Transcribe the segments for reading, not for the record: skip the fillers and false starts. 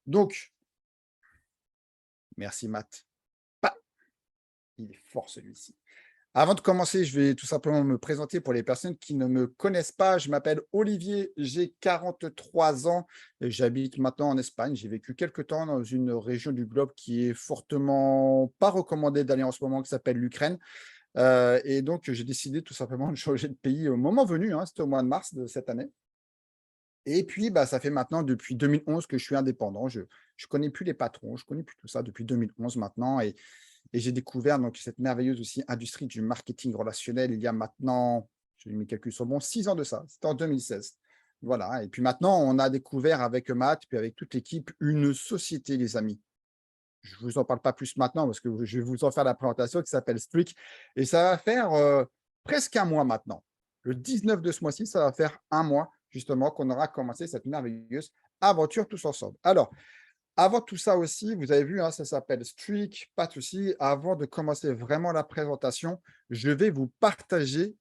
Donc, merci Matt. Pas, il est fort celui-ci. Avant de commencer, je vais tout simplement me présenter pour les personnes qui ne me connaissent pas. Je m'appelle Olivier, j'ai 43 ans et j'habite maintenant en Espagne. J'ai vécu quelques temps dans une région du globe qui est fortement pas recommandée d'aller en ce moment, qui s'appelle l'Ukraine. Et donc, j'ai décidé tout simplement de changer de pays au moment venu, hein, c'était au mois de mars de cette année. Et puis, bah, ça fait maintenant depuis 2011 que je suis indépendant. Je connais plus les patrons, je connais plus tout ça depuis 2011 maintenant et j'ai découvert donc cette merveilleuse aussi industrie du marketing relationnel il y a maintenant, j'ai mis mes calculs sont bons, 6 ans de ça, c'était en 2016. Voilà et puis maintenant on a découvert avec Matt, puis avec toute l'équipe, une société les amis. Je vous en parle pas plus maintenant parce que je vais vous en faire la présentation qui s'appelle Streak et ça va faire, presque un mois maintenant. Le 19 de ce mois-ci, ça va faire un mois justement qu'on aura commencé cette merveilleuse aventure tous ensemble. Alors, avant tout ça aussi, vous avez vu, hein, ça s'appelle Streak, pas de souci. Avant de commencer vraiment la présentation, je vais vous partager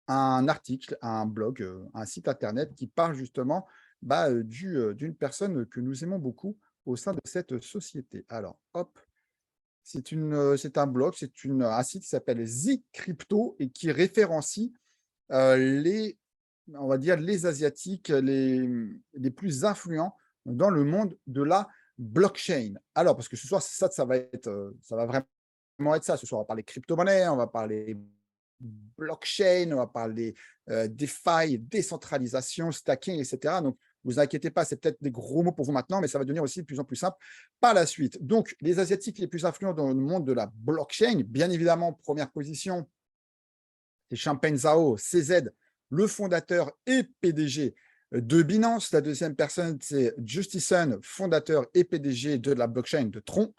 un article, un blog, un site internet qui parle justement, bah, d'une personne que nous aimons beaucoup au sein de cette société. Alors hop, c'est un blog, un site qui s'appelle The Crypto et qui référencie, les on va dire les asiatiques, les plus influents dans le monde de la blockchain. Alors parce que ce soir, ça va être, ça va vraiment être ça. Ce soir, on va parler crypto-monnaie, on va parler blockchain, on va parler, DeFi, décentralisation, stacking et cetera. Donc vous inquiétez pas, c'est peut-être des gros mots pour vous maintenant, mais ça va devenir aussi de plus en plus simple par la suite. Donc les asiatiques les plus influents dans le monde de la blockchain, bien évidemment, première position, c'est Champagne Zhao, CZ, le fondateur et PDG de Binance. La deuxième personne, c'est Justison, fondateur et PDG de la blockchain de Tron.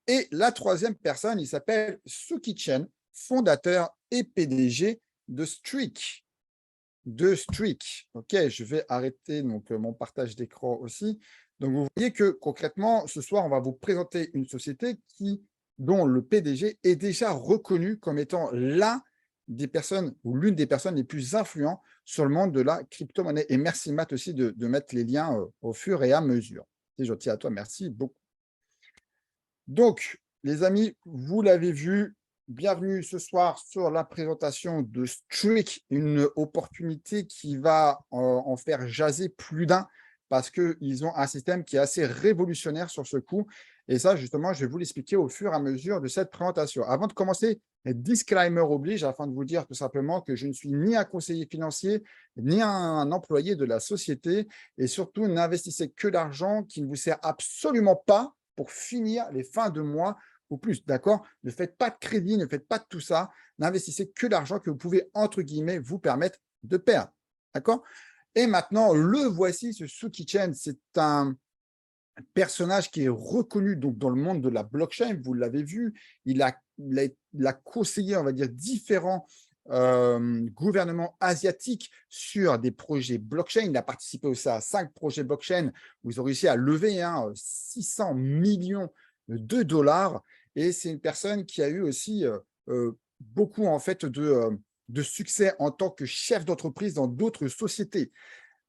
Et la troisième personne, il s'appelle Suki Chen, fondateur et PDG de Streak. OK, je vais arrêter donc mon partage d'écran aussi. Donc, vous voyez que concrètement, ce soir, on va vous présenter une société dont le PDG est déjà reconnu comme étant l'un des personnes ou l'une des personnes les plus influentes sur le monde de la crypto-monnaie. Et merci Matt aussi de mettre les liens au fur et à mesure. C'est gentil à toi, merci beaucoup. Donc, les amis, vous l'avez vu, bienvenue ce soir sur la présentation de Streak, une opportunité qui va en faire jaser plus d'un parce qu'ils ont un système qui est assez révolutionnaire sur ce coup. Et ça, justement, je vais vous l'expliquer au fur et à mesure de cette présentation. Avant de commencer, disclaimer oblige, afin de vous dire tout simplement que je ne suis ni un conseiller financier, ni un employé de la société. Et surtout, n'investissez que l'argent qui ne vous sert absolument pas pour finir les fins de mois ou plus, d'accord? Ne faites pas de crédit, ne faites pas de tout ça. N'investissez que l'argent que vous pouvez, entre guillemets, vous permettre de perdre, d'accord? Et maintenant, le voici, ce Suki Chen, c'est un personnage qui est reconnu donc dans le monde de la blockchain, vous l'avez vu, il a conseillé, on va dire, différents gouvernements asiatiques sur des projets blockchain. Il a participé aussi à 5 projets blockchain où ils ont réussi à lever 600 millions de dollars. Et c'est une personne qui a eu aussi beaucoup en fait de succès en tant que chef d'entreprise dans d'autres sociétés.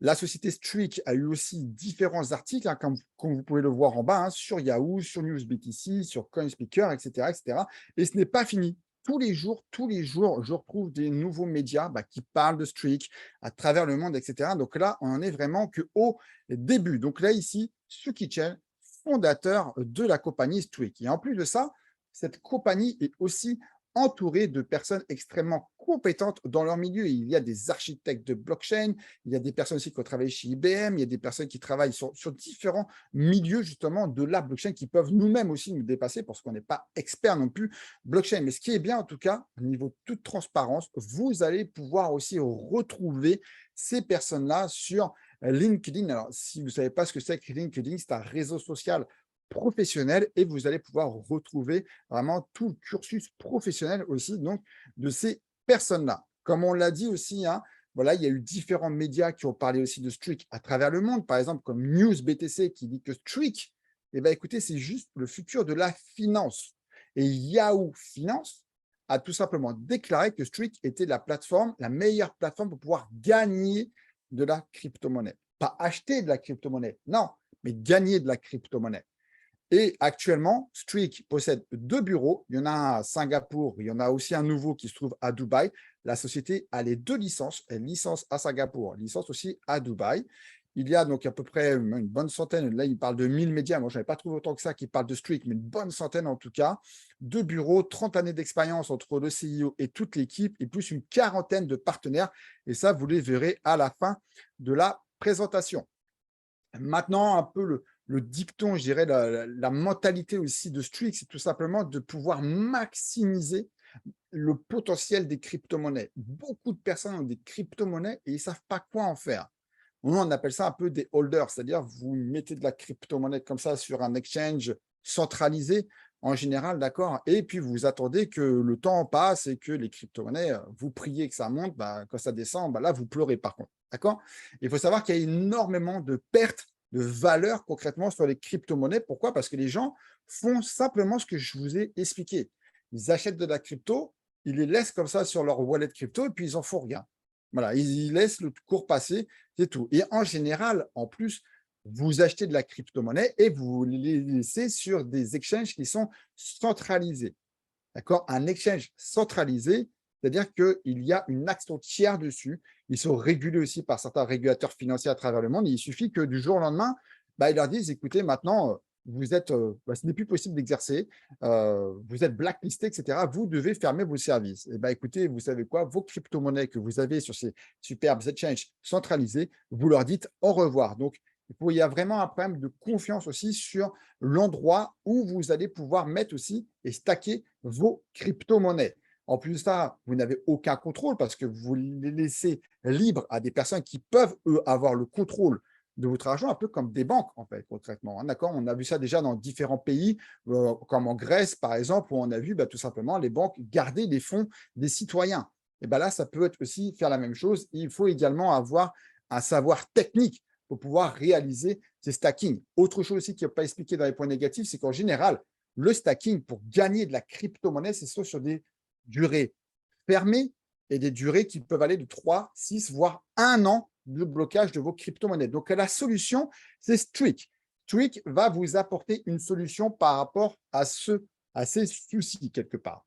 La société Streak a eu aussi différents articles, hein, comme vous pouvez le voir en bas, hein, sur Yahoo, sur NewsBTC, sur CoinSpeaker, etc., etc. Et ce n'est pas fini. Tous les jours, je retrouve des nouveaux médias qui parlent de Streak à travers le monde, etc. Donc là, on n'en est vraiment qu'au début. Donc là, ici, Suki Chen, fondateur de la compagnie Streak. Et en plus de ça, cette compagnie est aussi entourée de personnes extrêmement compétentes dans leur milieu. Il y a des architectes de blockchain, il y a des personnes aussi qui ont travaillé chez IBM, il y a des personnes qui travaillent sur différents milieux justement de la blockchain qui peuvent nous-mêmes aussi nous dépasser parce qu'on n'est pas expert non plus blockchain. Mais ce qui est bien en tout cas, au niveau de toute transparence, vous allez pouvoir aussi retrouver ces personnes-là sur LinkedIn. Alors, si vous ne savez pas ce que c'est que LinkedIn, c'est un réseau social professionnel et vous allez pouvoir retrouver vraiment tout le cursus professionnel aussi donc de ces personnes-là. Comme on l'a dit aussi, hein, voilà, il y a eu différents médias qui ont parlé aussi de Streak à travers le monde, par exemple comme NewsBTC qui dit que Streak, eh ben, écoutez, c'est juste le futur de la finance. Et Yahoo Finance a tout simplement déclaré que Streak était la meilleure plateforme pour pouvoir gagner de la crypto-monnaie. Pas acheter de la crypto-monnaie, non, mais gagner de la crypto-monnaie. Et actuellement, Streak possède 2 bureaux. Il y en a un à Singapour, il y en a aussi un nouveau qui se trouve à Dubaï. La société a les 2 licences, une licence à Singapour, une licence aussi à Dubaï. Il y a donc à peu près une bonne centaine, là il parle de 1000 médias, moi je n'avais pas trouvé autant que ça qui parlent de Streak, mais une bonne centaine en tout cas. 2 bureaux, 30 années d'expérience entre le CEO et toute l'équipe, et plus une quarantaine de partenaires. Et ça, vous les verrez à la fin de la présentation. Maintenant, un peu le dicton, je dirais, la mentalité aussi de Streak, c'est tout simplement de pouvoir maximiser le potentiel des crypto-monnaies. Beaucoup de personnes ont des crypto-monnaies et ils ne savent pas quoi en faire. Nous, on appelle ça un peu des holders, c'est-à-dire vous mettez de la crypto-monnaie comme ça sur un exchange centralisé en général, d'accord, et puis vous attendez que le temps passe et que les crypto-monnaies, vous priez que ça monte, bah, quand ça descend, bah, là, vous pleurez par contre, d'accord. Il faut savoir qu'il y a énormément de pertes de valeur concrètement sur les crypto-monnaies. Pourquoi? Parce que les gens font simplement ce que je vous ai expliqué. Ils achètent de la crypto, ils les laissent comme ça sur leur wallet crypto et puis ils en font rien. Voilà, ils laissent le cours passer, c'est tout. Et en général, en plus, vous achetez de la crypto-monnaie et vous les laissez sur des exchanges qui sont centralisés. D'accord? Un exchange centralisé, c'est-à-dire qu'il y a une action tiers dessus. Ils sont régulés aussi par certains régulateurs financiers à travers le monde. Et il suffit que du jour au lendemain, bah, ils leur disent, écoutez, maintenant, vous êtes, ce n'est plus possible d'exercer, vous êtes blacklisté, etc. Vous devez fermer vos services. Et bah, écoutez, vous savez quoi? Vos crypto-monnaies que vous avez sur ces superbes exchanges centralisés, vous leur dites au revoir. Donc, il y a vraiment un problème de confiance aussi sur l'endroit où vous allez pouvoir mettre aussi et stacker vos crypto-monnaies. En plus de ça, vous n'avez aucun contrôle parce que vous les laissez libres à des personnes qui peuvent, eux, avoir le contrôle de votre argent, un peu comme des banques, en fait, concrètement. Hein, d'accord, on a vu ça déjà dans différents pays, comme en Grèce, par exemple, où on a vu tout simplement les banques garder les fonds des citoyens. Et bien là, ça peut être aussi faire la même chose. Il faut également avoir un savoir technique pour pouvoir réaliser ces stacking. Autre chose aussi qui n'est pas expliqué dans les points négatifs, c'est qu'en général, le stacking, pour gagner de la crypto-monnaie, c'est soit sur des durées fermées et des durées qui peuvent aller de 3, 6, voire 1 an de blocage de vos crypto-monnaies. Donc, la solution, c'est Streak. Streak va vous apporter une solution par rapport à ces soucis, quelque part.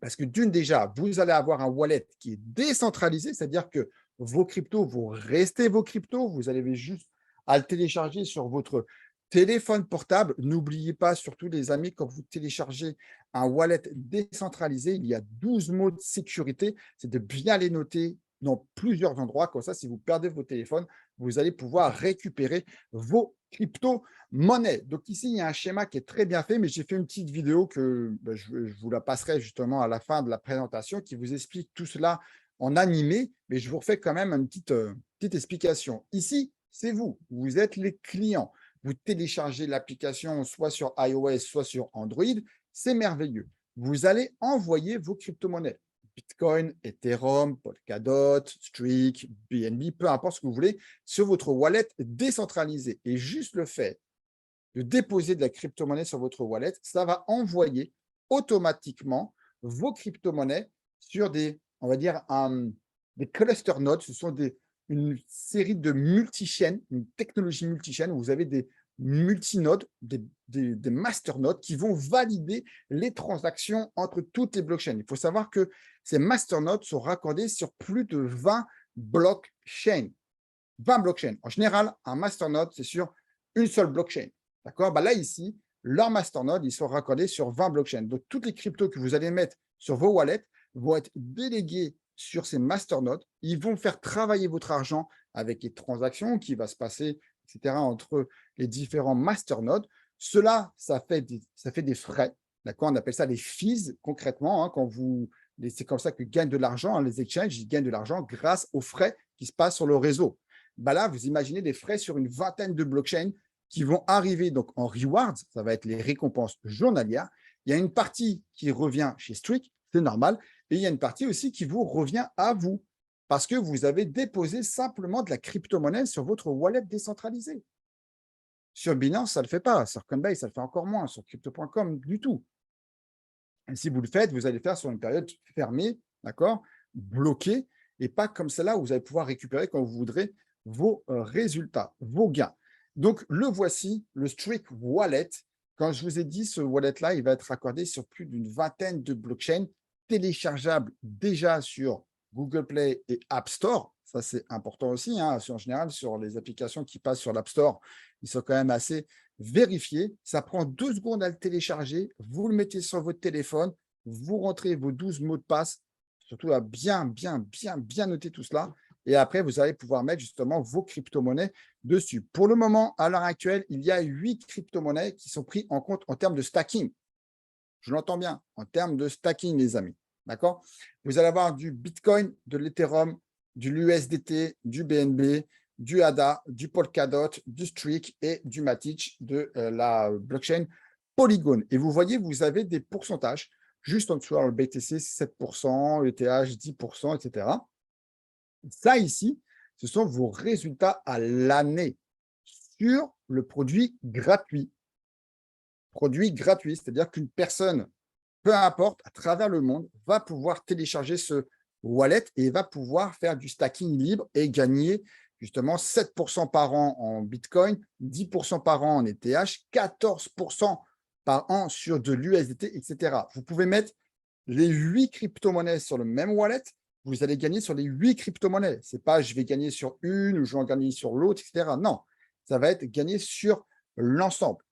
Parce que d'une déjà, vous allez avoir un wallet qui est décentralisé, c'est-à-dire que vos cryptos vont rester vos cryptos. Vous allez juste à le télécharger sur votre téléphone portable. N'oubliez pas, surtout les amis, quand vous téléchargez un wallet décentralisé, il y a 12 mots de sécurité. C'est de bien les noter dans plusieurs endroits. Comme ça, si vous perdez vos téléphones, vous allez pouvoir récupérer vos crypto-monnaies. Donc ici, il y a un schéma qui est très bien fait, mais j'ai fait une petite vidéo que je vous la passerai justement à la fin de la présentation qui vous explique tout cela en animé, mais je vous refais quand même une petite explication. Ici, c'est vous, vous êtes les clients. Vous téléchargez l'application soit sur iOS, soit sur Android, c'est merveilleux. Vous allez envoyer vos crypto-monnaies. Bitcoin, Ethereum, Polkadot, Streak, BNB, peu importe ce que vous voulez, sur votre wallet décentralisé. Et juste le fait de déposer de la crypto-monnaie sur votre wallet, ça va envoyer automatiquement vos crypto-monnaies sur des, on va dire, des cluster nodes. Ce sont une série de multi-chaînes, une technologie multi-chaîne où vous avez des multinodes, des masternodes qui vont valider les transactions entre toutes les blockchains. Il faut savoir que ces masternodes sont raccordés sur plus de 20 blockchains. 20 blockchains. En général, un masternode, c'est sur une seule blockchain. D'accord? Là, ici, leurs masternodes, ils sont raccordés sur 20 blockchains. Donc, toutes les cryptos que vous allez mettre sur vos wallets vont être déléguées sur ces masternodes. Ils vont faire travailler votre argent avec les transactions qui vont se passer, etc., entre les différents masternodes. Cela, ça fait des frais. D'accord? On appelle ça des fees, concrètement. Hein, c'est comme ça que gagnent de l'argent. Hein, les exchanges, ils gagnent de l'argent grâce aux frais qui se passent sur le réseau. Là, vous imaginez des frais sur une vingtaine de blockchains qui vont arriver donc en rewards, ça va être les récompenses journalières. Il y a une partie qui revient chez Streak, c'est normal, et il y a une partie aussi qui vous revient à vous, parce que vous avez déposé simplement de la crypto-monnaie sur votre wallet décentralisé. Sur Binance, ça ne le fait pas, sur Coinbase, ça le fait encore moins, sur crypto.com, du tout. Et si vous le faites, vous allez le faire sur une période fermée, d'accord, bloquée, et pas comme celle-là où vous allez pouvoir récupérer quand vous voudrez vos résultats, vos gains. Donc, le voici, le Streak Wallet. Quand je vous ai dit, ce wallet-là, il va être accordé sur plus d'une vingtaine de blockchains, téléchargeables déjà sur Google Play et App Store. Ça, c'est important aussi. En général, sur les applications qui passent sur l'App Store, ils sont quand même assez vérifiés. Ça prend 2 secondes à le télécharger. Vous le mettez sur votre téléphone. Vous rentrez vos 12 mots de passe. Surtout à bien noter tout cela. Et après, vous allez pouvoir mettre justement vos crypto-monnaies dessus. Pour le moment, à l'heure actuelle, il y a 8 crypto-monnaies qui sont prises en compte en termes de stacking. Je l'entends bien, en termes de stacking, les amis. D'accord? Vous allez avoir du Bitcoin, de l'Ethereum, du l'USDT, du BNB, du ADA, du Polkadot, du Streak et du Matic de la blockchain Polygon. Et vous voyez, vous avez des pourcentages juste en dessous. Alors, le BTC, c'est 7%, ETH, 10%, etc. Ça, ici, ce sont vos résultats à l'année sur le produit gratuit. Produit gratuit, c'est-à-dire qu'une personne, peu importe, à travers le monde, va pouvoir télécharger ce wallet et va pouvoir faire du stacking libre et gagner justement 7% par an en Bitcoin, 10% par an en ETH, 14% par an sur de l'USDT, etc. Vous pouvez mettre les 8 crypto-monnaies sur le même wallet, vous allez gagner sur les 8 crypto-monnaies. Ce n'est pas je vais gagner sur une ou je vais en gagner sur l'autre, etc. Non, ça va être gagné sur l'ensemble.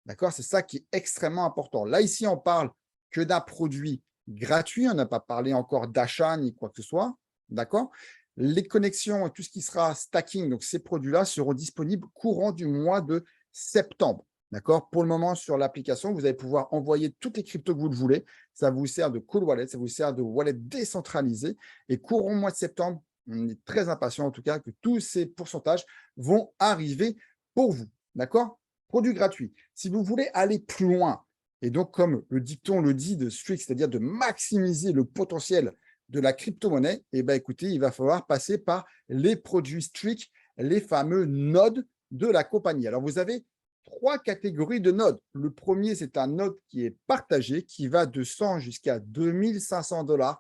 D'accord? C'est ça qui est extrêmement important. Là, ici, on parle que d'un produit gratuit. On n'a pas parlé encore d'achat ni quoi que ce soit. D'accord? Les connexions et tout ce qui sera stacking, donc ces produits-là seront disponibles courant du mois de septembre. D'accord? Pour le moment, sur l'application, vous allez pouvoir envoyer toutes les cryptos que vous le voulez. Ça vous sert de cold wallet, ça vous sert de wallet décentralisé. Et courant mois de septembre, on est très impatient en tout cas que tous ces pourcentages vont arriver pour vous. D'accord? Produit gratuit. Si vous voulez aller plus loin, et donc comme le dicton le dit de Streak, c'est-à-dire de maximiser le potentiel de la crypto-monnaie, eh bien, écoutez, il va falloir passer par les produits Streak, les fameux nodes de la compagnie. Alors, vous avez 3 catégories de nodes. Le premier, c'est un node qui est partagé, qui va de 100 jusqu'à 2500 $.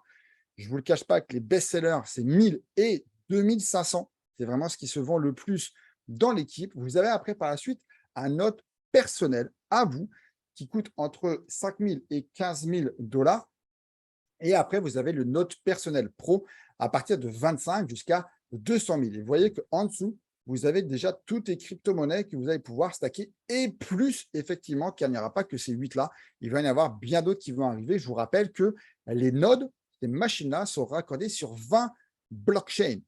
Je ne vous le cache pas que les best-sellers, c'est 1000 et 2500. C'est vraiment ce qui se vend le plus dans l'équipe. Vous avez après, par la suite, un node personnel à vous qui coûte entre 5 000 et 15 000 $. Et après, vous avez le node personnel pro à partir de 25 jusqu'à 200 000. Et vous voyez qu'en dessous, vous avez déjà toutes les crypto-monnaies que vous allez pouvoir stacker et plus, effectivement, qu'il n'y aura pas que ces 8-là. Il va y en avoir bien d'autres qui vont arriver. Je vous rappelle que les nodes, ces machines-là, sont raccordées sur 20 blockchains.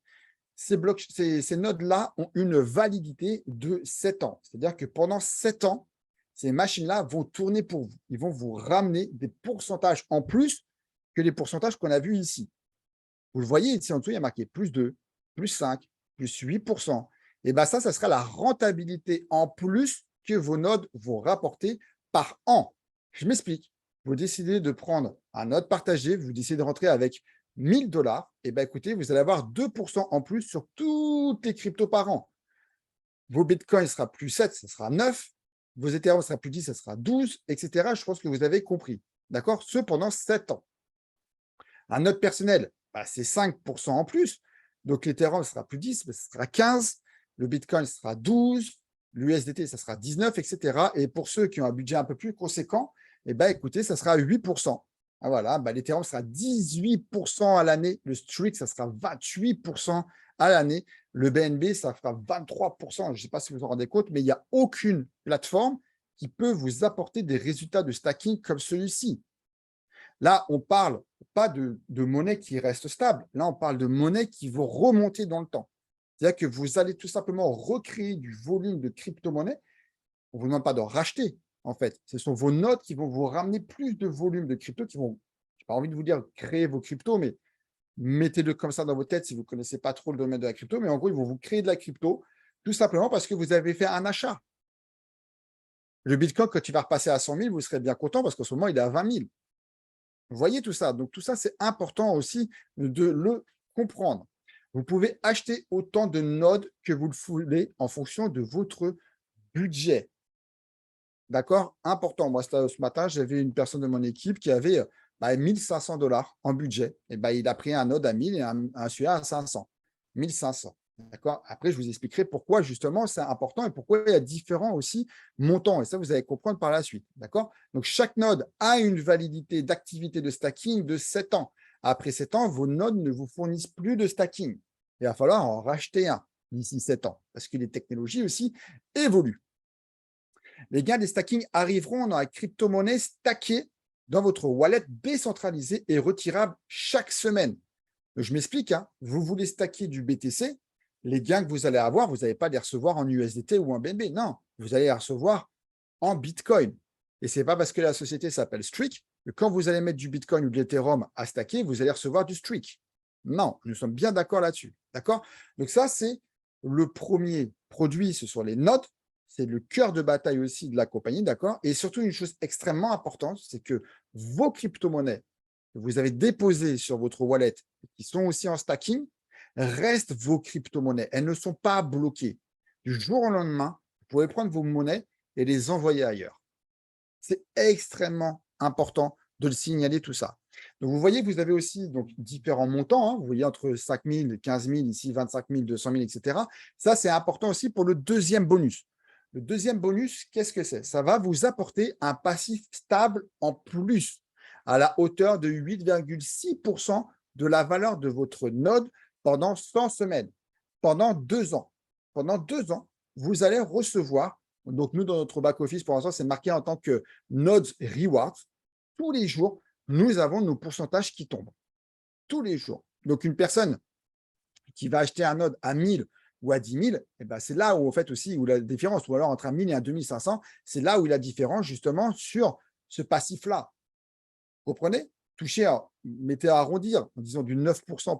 Ces nodes-là ont une validité de 7 ans. C'est-à-dire que pendant 7 ans, ces machines-là vont tourner pour vous. Ils vont vous ramener des pourcentages en plus que les pourcentages qu'on a vus ici. Vous le voyez ici en dessous, il y a marqué plus 2, plus 5, plus 8%. Et bien ça sera la rentabilité en plus que vos nodes vont rapporter par an. Je m'explique. Vous décidez de prendre un node partagé, vous décidez de rentrer avec 1000 $, et bien écoutez, vous allez avoir 2% en plus sur toutes les cryptos par an. Vos bitcoins sera plus 7, ça sera 9. Vos Ethereum sera plus 10, ça sera 12, etc. Je pense que vous avez compris. D'accord? Ce pendant 7 ans. Un node personnel, c'est 5% en plus. Donc, l'Ethereum sera plus 10, mais ce sera 15. Le Bitcoin sera 12. L'USDT, ça sera 19, etc. Et pour ceux qui ont un budget un peu plus conséquent, écoutez, ça sera 8%. Ah, voilà, l'Ethereum sera 18% à l'année. Le Streak, ça sera 28% à l'année. Le BNB, ça fera 23%. Je ne sais pas si vous vous en rendez compte, mais il n'y a aucune plateforme qui peut vous apporter des résultats de stacking comme celui-ci. Là, on ne parle pas de monnaie qui reste stable. Là, on parle de monnaie qui vont remonter dans le temps. C'est-à-dire que vous allez tout simplement recréer du volume de crypto-monnaie. On ne vous demande pas de racheter, en fait. Ce sont vos nodes qui vont vous ramener plus de volume de crypto, qui vont, je n'ai pas envie de vous dire créer vos cryptos, mais mettez-le comme ça dans vos têtes si vous ne connaissez pas trop le domaine de la crypto. Mais en gros, ils vont vous créer de la crypto tout simplement parce que vous avez fait un achat. Le Bitcoin, quand il va repasser à 100 000, vous serez bien content parce qu'en ce moment, il est à 20 000. Vous voyez tout ça. Donc, tout ça, c'est important aussi de le comprendre. Vous pouvez acheter autant de nodes que vous le voulez en fonction de votre budget. D'accord? Important. Moi, ce matin, j'avais une personne de mon équipe qui avait 1500 $ en budget. Et il a pris un node à 1000 et un celui-là à 500. 1500. D'accord? Après, je vous expliquerai pourquoi justement c'est important et pourquoi il y a différents aussi montants. Et ça, vous allez comprendre par la suite. D'accord? Donc, chaque node a une validité d'activité de stacking de 7 ans. Après 7 ans, vos nodes ne vous fournissent plus de stacking. Il va falloir en racheter un d'ici 7 ans parce que les technologies aussi évoluent. Les gains des stacking arriveront dans la crypto-monnaie stackée dans votre wallet décentralisé et retirable chaque semaine. Je m'explique, hein. Vous voulez stacker du BTC, les gains que vous allez avoir, vous n'allez pas les recevoir en USDT ou en BNB. Non, vous allez les recevoir en Bitcoin. Et ce n'est pas parce que la société s'appelle Streak que quand vous allez mettre du Bitcoin ou de l'Ethereum à stacker, vous allez recevoir du Streak. Non, nous sommes bien d'accord là-dessus. D'accord? Donc ça, c'est le premier produit, ce sont les nodes. C'est le cœur de bataille aussi de la compagnie, d'accord? Et surtout, une chose extrêmement importante, c'est que vos crypto-monnaies que vous avez déposées sur votre wallet, qui sont aussi en stacking, restent vos crypto-monnaies. Elles ne sont pas bloquées. Du jour au lendemain, vous pouvez prendre vos monnaies et les envoyer ailleurs. C'est extrêmement important de le signaler tout ça. Donc, vous voyez que vous avez aussi donc, différents montants. Hein. Vous voyez entre 5 000, 15 000, ici 25 000, 200 000, etc. Ça, c'est important aussi pour le deuxième bonus. Le deuxième bonus, qu'est-ce que c'est? Ça va vous apporter un passif stable en plus à la hauteur de 8,6% de la valeur de votre node pendant 100 semaines, pendant 2 ans. Pendant 2 ans, vous allez recevoir, donc nous, dans notre back-office, pour l'instant, c'est marqué en tant que nodes rewards. Tous les jours, nous avons nos pourcentages qui tombent. Tous les jours. Donc, une personne qui va acheter un node à 1000 ou à 10 000, eh ben, c'est là où, en fait, aussi, où la différence, ou alors entre un 1000 et un 2500, c'est là où il y a la différence, justement, sur ce passif-là. Vous comprenez? Toucher, mettez à arrondir, en disant du 9%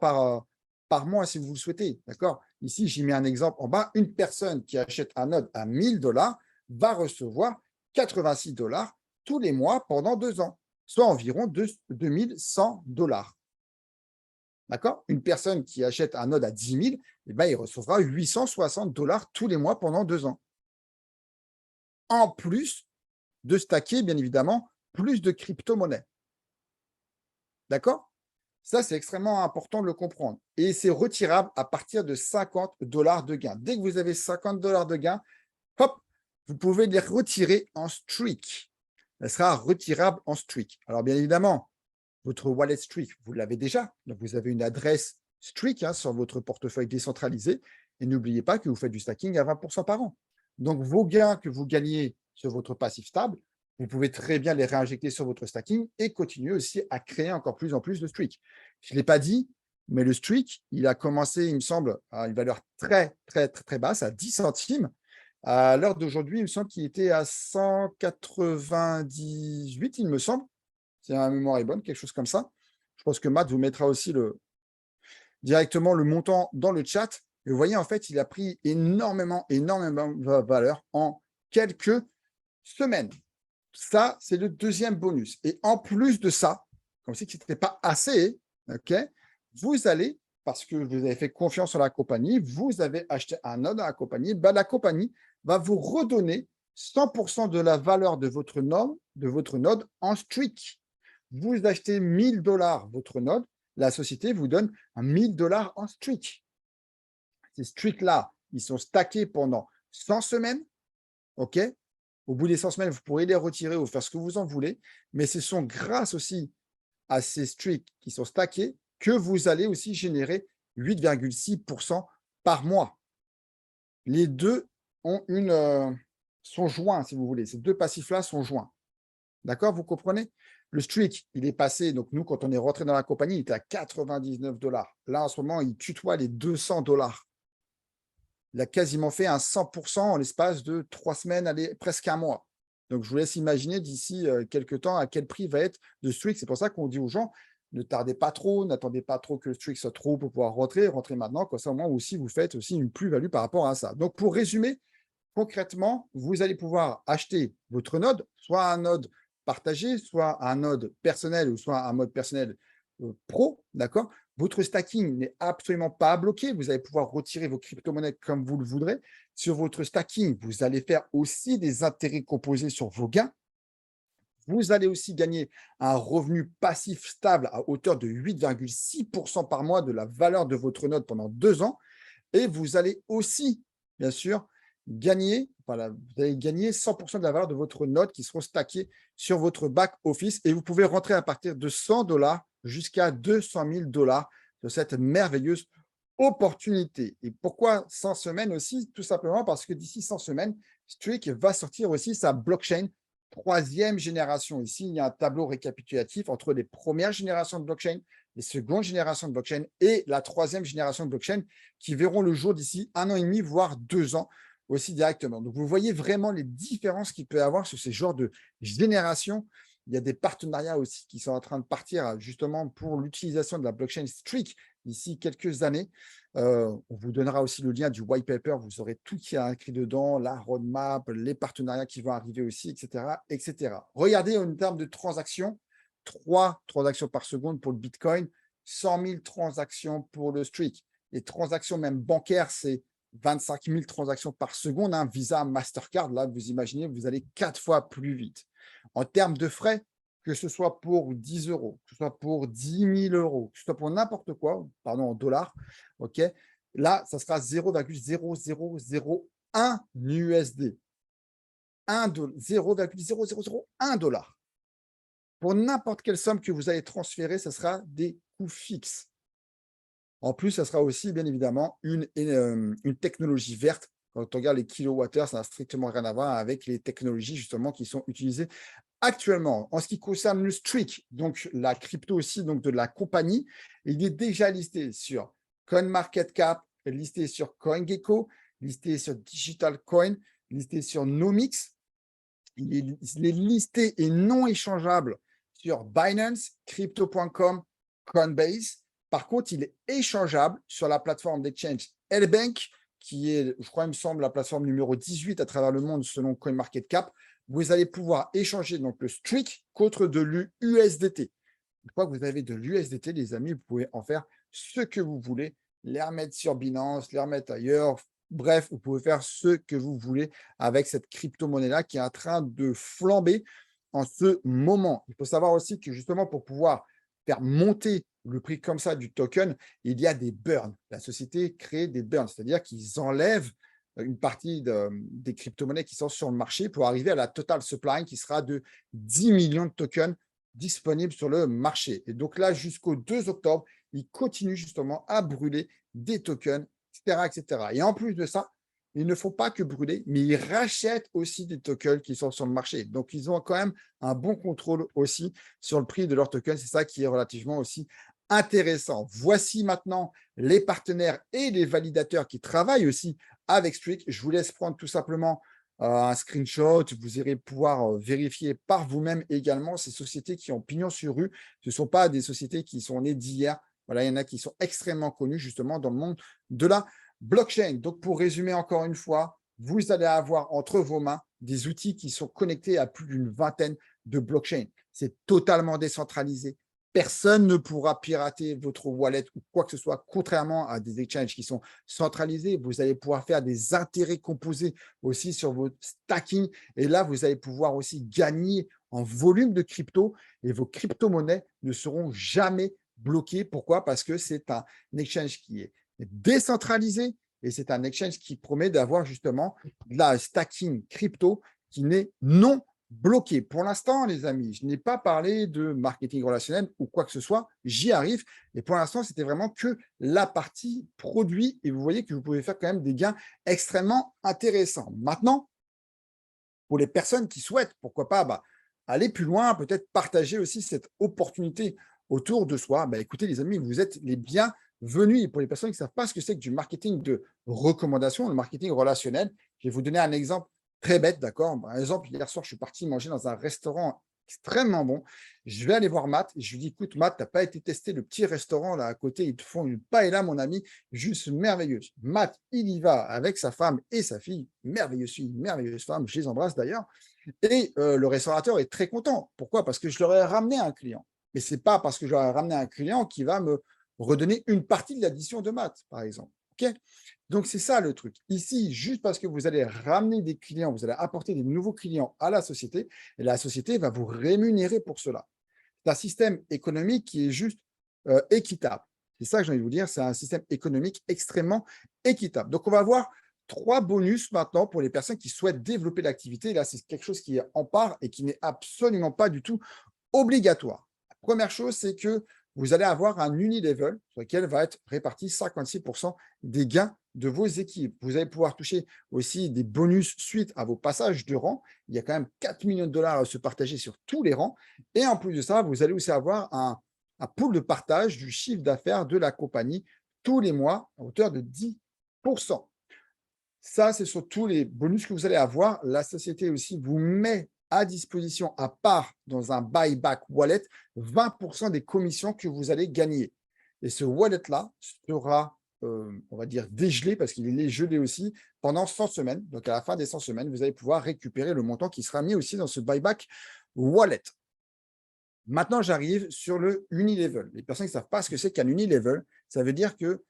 par mois si vous le souhaitez. D'accord? Ici, j'y mets un exemple en bas. Une personne qui achète un node à 1000 $ va recevoir 86 $ tous les mois pendant 2 ans, soit environ 2100 $. D'accord? Une personne qui achète un node à 10 000, eh ben, il recevra 860 $ tous les mois pendant 2 ans. En plus de stacker, bien évidemment, plus de crypto-monnaies. D'accord? Ça, c'est extrêmement important de le comprendre. Et c'est retirable à partir de 50 $ de gain. Dès que vous avez 50 $ de gain, hop, vous pouvez les retirer en streak. Elle sera retirable en streak. Alors, bien évidemment, votre wallet streak, vous l'avez déjà. Donc, vous avez une adresse streak sur votre portefeuille décentralisé. Et n'oubliez pas que vous faites du stacking à 20% par an. Donc, vos gains que vous gagnez sur votre passif stable, vous pouvez très bien les réinjecter sur votre stacking et continuer aussi à créer encore plus en plus de streak. Je ne l'ai pas dit, mais le streak, il a commencé, il me semble, à une valeur très, très, très, très basse, à 10 centimes. À l'heure d'aujourd'hui, il me semble qu'il était à 198, il me semble. Si la mémoire est bonne, quelque chose comme ça. Je pense que Matt vous mettra aussi directement le montant dans le chat. Et vous voyez, en fait, il a pris énormément, énormément de valeur en quelques semaines. Ça, c'est le deuxième bonus. Et en plus de ça, comme si ce n'était pas assez, okay, vous allez, parce que vous avez fait confiance en la compagnie, vous avez acheté un node à la compagnie, ben la compagnie va vous redonner 100% de la valeur de votre node en streak. Vous achetez 1000 $ votre node, la société vous donne 1000 $ en streak. Ces streaks-là, ils sont stackés pendant 100 semaines. OK? Au bout des 100 semaines, vous pourrez les retirer ou faire ce que vous en voulez. Mais ce sont grâce aussi à ces streaks qui sont stackés que vous allez aussi générer 8,6% par mois. Les deux sont joints, si vous voulez. Ces deux passifs-là sont joints. D'accord? Vous comprenez? Le streak, il est passé, donc nous, quand on est rentré dans la compagnie, il était à 99 $. Là, en ce moment, il tutoie les 200 $. Il a quasiment fait un 100% en l'espace de 3 semaines, allez, presque un mois. Donc, je vous laisse imaginer d'ici quelques temps à quel prix va être le streak. C'est pour ça qu'on dit aux gens, ne tardez pas trop, n'attendez pas trop que le streak soit trop pour pouvoir rentrer maintenant, comme ça au moins aussi vous faites aussi une plus-value par rapport à ça. Donc, pour résumer, concrètement, vous allez pouvoir acheter votre node, soit un node partagé, soit un node personnel ou soit un mode personnel pro, d'accord? Votre stacking n'est absolument pas bloqué. Vous allez pouvoir retirer vos crypto-monnaies comme vous le voudrez. Sur votre stacking, vous allez faire aussi des intérêts composés sur vos gains. Vous allez aussi gagner un revenu passif stable à hauteur de 8,6% par mois de la valeur de votre node pendant 2 ans. Et vous allez aussi, bien sûr, gagner, voilà, vous allez gagner 100% de la valeur de votre note qui seront stackées sur votre back-office. Et vous pouvez rentrer à partir de $100 jusqu'à $200 000 de cette merveilleuse opportunité. Et pourquoi 100 semaines aussi? Tout simplement parce que d'ici 100 semaines, Streak va sortir aussi sa blockchain troisième génération. Ici, il y a un tableau récapitulatif entre les premières générations de blockchain, les secondes générations de blockchain et la troisième génération de blockchain qui verront le jour d'ici 1 an et demi, voire 2 ans aussi directement. Donc, vous voyez vraiment les différences qu'il peut y avoir sur ces genres de générations. Il y a des partenariats aussi qui sont en train de partir justement pour l'utilisation de la blockchain Streak d'ici quelques années. On vous donnera aussi le lien du white paper. Vous aurez tout qui est écrit dedans, la roadmap, les partenariats qui vont arriver aussi, etc., etc. Regardez en termes de transactions, 3 transactions par seconde pour le Bitcoin, 100 000 transactions pour le Streak. Les transactions même bancaires, c'est 25 000 transactions par seconde. Visa, Mastercard, là, vous imaginez, vous allez 4 fois plus vite. En termes de frais, que ce soit pour 10 euros, que ce soit pour 10 000 euros, que ce soit pour n'importe quoi, pardon, en dollars, OK, là, ça sera 0,0001 USD. 0,0001 dollar. Pour n'importe quelle somme que vous allez transférer, ce sera des coûts fixes. En plus, ça sera aussi, bien évidemment, une technologie verte. Quand on regarde les kilowattheures, ça n'a strictement rien à voir avec les technologies justement qui sont utilisées actuellement. En ce qui concerne le Streak, donc la crypto aussi donc de la compagnie, il est déjà listé sur CoinMarketCap, listé sur CoinGecko, listé sur Digital Coin, listé sur Nomics. Il est listé et non échangeable sur Binance, Crypto.com, Coinbase. Par contre, il est échangeable sur la plateforme d'exchange LBank, qui est, je crois, il me semble, la plateforme numéro 18 à travers le monde selon CoinMarketCap. Vous allez pouvoir échanger donc le Streak contre de l'USDT. Une fois que vous avez de l'USDT, les amis, vous pouvez en faire ce que vous voulez, les remettre sur Binance, les remettre ailleurs. Bref, vous pouvez faire ce que vous voulez avec cette crypto-monnaie-là qui est en train de flamber en ce moment. Il faut savoir aussi que justement pour pouvoir faire monter le prix comme ça du token, il y a des burns. La société crée des burns, c'est-à-dire qu'ils enlèvent une partie des crypto-monnaies qui sont sur le marché pour arriver à la total supply qui sera de 10 millions de tokens disponibles sur le marché. Et donc là, jusqu'au 2 octobre, ils continuent justement à brûler des tokens, etc., etc. Et en plus de ça, ils ne font pas que brûler, mais ils rachètent aussi des tokens qui sont sur le marché. Donc, ils ont quand même un bon contrôle aussi sur le prix de leurs tokens. C'est ça qui est relativement aussi intéressant. Voici maintenant les partenaires et les validateurs qui travaillent aussi avec Streak. Je vous laisse prendre tout simplement un screenshot. Vous irez pouvoir vérifier par vous-même également ces sociétés qui ont pignon sur rue. Ce ne sont pas des sociétés qui sont nées d'hier. Voilà, il y en a qui sont extrêmement connues justement dans le monde de la blockchain. Donc, pour résumer encore une fois, vous allez avoir entre vos mains des outils qui sont connectés à plus d'une vingtaine de blockchains. C'est totalement décentralisé. Personne ne pourra pirater votre wallet ou quoi que ce soit, contrairement à des exchanges qui sont centralisés. Vous allez pouvoir faire des intérêts composés aussi sur votre stacking. Et là, vous allez pouvoir aussi gagner en volume de crypto et vos crypto-monnaies ne seront jamais bloquées. Pourquoi? Parce que c'est un exchange qui est décentralisé et c'est un exchange qui promet d'avoir justement de la stacking crypto qui n'est non bloqué. Pour l'instant, les amis, je n'ai pas parlé de marketing relationnel ou quoi que ce soit, j'y arrive. Et pour l'instant, c'était vraiment que la partie produit. Et vous voyez que vous pouvez faire quand même des gains extrêmement intéressants. Maintenant, pour les personnes qui souhaitent, pourquoi pas, aller plus loin, peut-être partager aussi cette opportunité autour de soi. Écoutez, les amis, vous êtes les bienvenus. Et pour les personnes qui ne savent pas ce que c'est que du marketing de recommandation, le marketing relationnel, je vais vous donner un exemple très bête, d'accord? Par exemple, hier soir, je suis parti manger dans un restaurant extrêmement bon. Je vais aller voir Matt et je lui dis, écoute, Matt, tu n'as pas été tester le petit restaurant là à côté, ils te font une paella, mon ami, juste merveilleuse. Matt, il y va avec sa femme et sa fille, merveilleuse fille, merveilleuse femme, je les embrasse d'ailleurs. Et le restaurateur est très content. Pourquoi? Parce que je leur ai ramené un client. Mais ce n'est pas parce que je leur ai ramené un client qui va me redonner une partie de l'addition de Matt, par exemple. Okay, donc, c'est ça le truc. Ici, juste parce que vous allez ramener des clients, vous allez apporter des nouveaux clients à la société, et la société va vous rémunérer pour cela. C'est un système économique qui est juste équitable. C'est ça que j'ai envie de vous dire, c'est un système économique extrêmement équitable. Donc, on va voir 3 bonus maintenant pour les personnes qui souhaitent développer l'activité. Là, c'est quelque chose qui est en part et qui n'est absolument pas du tout obligatoire. La première chose, c'est que vous allez avoir un unilevel sur lequel va être réparti 56% des gains de vos équipes. Vous allez pouvoir toucher aussi des bonus suite à vos passages de rang. Il y a quand même 4 millions de dollars à se partager sur tous les rangs. Et en plus de ça, vous allez aussi avoir un pool de partage du chiffre d'affaires de la compagnie tous les mois à hauteur de 10%. Ça, c'est sur tous les bonus que vous allez avoir. La société aussi vous met à disposition, à part dans un buyback wallet, 20% des commissions que vous allez gagner. Et ce wallet-là sera, on va dire, dégelé, parce qu'il est gelé aussi, pendant 100 semaines. Donc, à la fin des 100 semaines, vous allez pouvoir récupérer le montant qui sera mis aussi dans ce buyback wallet. Maintenant, j'arrive sur le unilevel. Les personnes qui ne savent pas ce que c'est qu'un unilevel, ça veut dire que